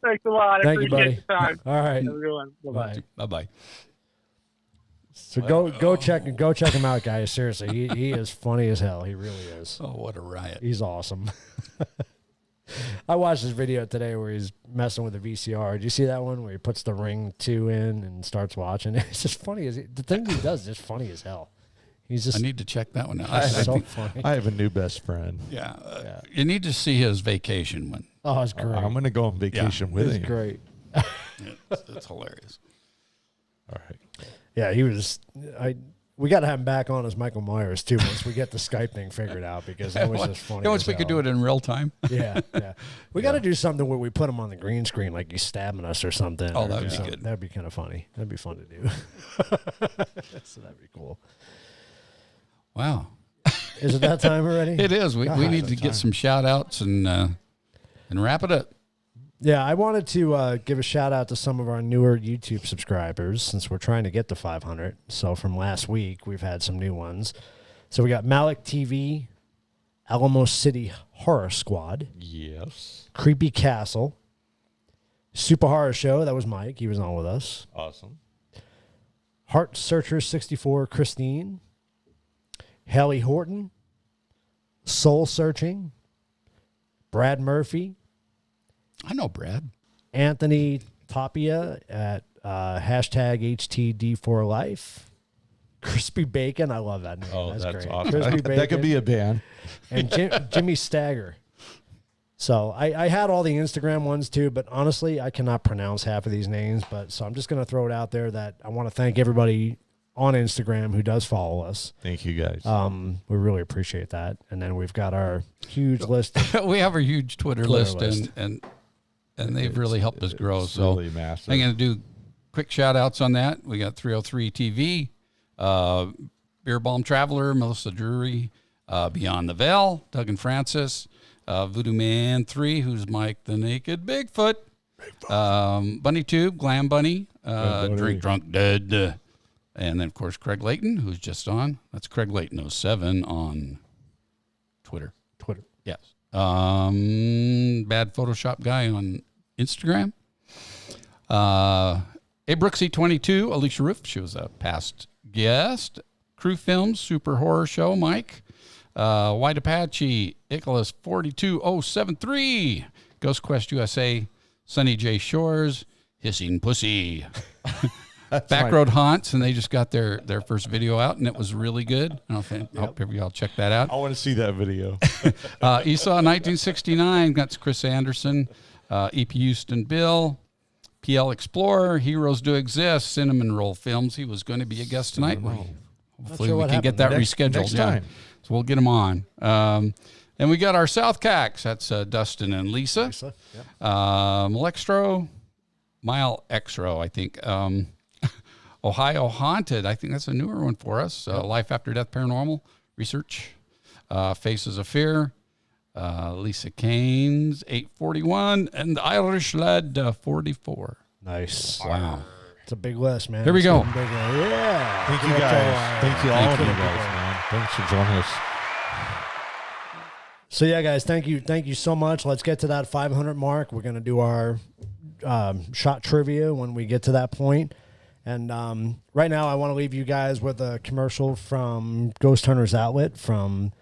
Thanks a lot. I Thank you, appreciate buddy. the time. All right. Have a good one. Bye-bye. Bye. Bye-bye. So go check him out, guys. Seriously, he is funny as hell. He really is. Oh, what a riot. He's awesome. I watched this video today where he's messing with the VCR. Did you see that one where he puts the Ring 2 in and starts watching? It's just funny. The things he does is just funny as hell. He's just I need to check that one out. I so think, funny. I have a new best friend. yeah, you need to see his vacation one. Oh, it's great. I'm going to go on vacation with It's him. great. It's hilarious. All right. Yeah, he was. We got to have him back on as Michael Myers too once we get the Skype thing figured out because that was just funny. Yeah, once we could do it in real time. Yeah. We got to do something where we put him on the green screen, like he's stabbing us or something. Oh, or that'd be something. good. That'd be kind of funny. That'd be fun to do. So that'd be cool. Wow. Is it that time already? It is. We need to get some shout outs and wrap it up. Yeah, I wanted to give a shout out to some of our newer YouTube subscribers since we're trying to get to 500. So from last week, we've had some new ones. So we got Malik TV, Alamo City Horror Squad, Yes. Creepy Castle, Super Horror Show. That was Mike. He was on with us. Awesome. Heart Searcher 64, Christine, Hallie Horton, Soul Searching, Brad Murphy, I know Brad. Anthony Tapia at hashtag HTD4Life. Crispy Bacon. I love that name. Oh, that's great. awesome. Crispy Bacon. That could be a band. And Jimmy Stagger. So I had all the Instagram ones too, but honestly, I cannot pronounce half of these names. So I'm just going to throw it out there that I want to thank everybody on Instagram who does follow us. Thank you, guys. We really appreciate that. And then we've got our huge list. We have a huge Twitter list. And they've really helped us grow. It's So really massive. I'm going to do quick shout outs on that. We got 303 TV, Beer Balm Traveler, Melissa Drury, Beyond the Veil, Doug and Francis, Voodoo Man 3, who's Mike the Naked Bigfoot, Bunny Tube, Glam Bunny, Drink Drunk Dead, and then, of course, Craig Layton, who's just on. That's Craig Layton 07 on Twitter. Yes. Bad Photoshop Guy on Instagram. A Brooksy 22, Alicia Roof, she was a past guest. Crew Films, Super Horror Show, Mike. White Apache, Icholas 42073, Ghost Quest USA, Sunny J Shores, Hissing Pussy. Backroad Haunts, and they just got their first video out, and it was really good. I hope y'all check that out. I want to see that video. Esau 1969, that's Chris Anderson, EP Houston Bill, PL Explorer, Heroes Do Exist, Cinnamon Roll Films. He was going to be a guest tonight. Hopefully sure we what can get that happened. rescheduled. Next time. So we'll get him on. And we got our South Cax. That's Dustin and Lisa. Yep. Malextro, Mile Exro, I think. Ohio Haunted. I think that's a newer one for us. Life After Death Paranormal Research. Faces of Fear. Lisa Kane's 841. And the Irish Lad 44. Nice. Wow. It's a big list, man. Here we go. Yeah. Thank you guys. Thank you all of you guys, man. Thanks for joining us. So yeah, guys, thank you so much. Let's get to that 500 mark. We're gonna do our shot trivia when we get to that point. And right now, I want to leave you guys with a commercial from Ghost Hunters Outlet from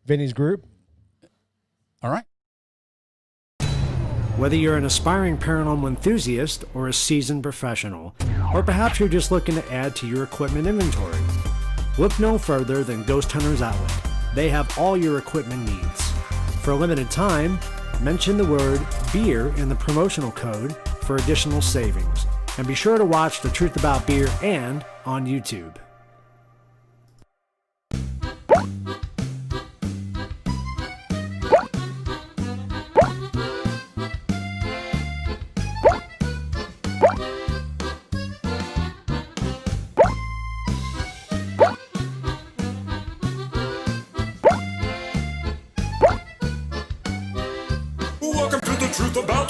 Vinny's group. All right. Whether you're an aspiring paranormal enthusiast or a seasoned professional, or perhaps you're just looking to add to your equipment inventory, look no further than Ghost Hunters Outlet. They have all your equipment needs. For a limited time, mention the word beer in the promotional code for additional savings. And be sure to watch The Truth About Beer and on YouTube. Welcome to The Truth About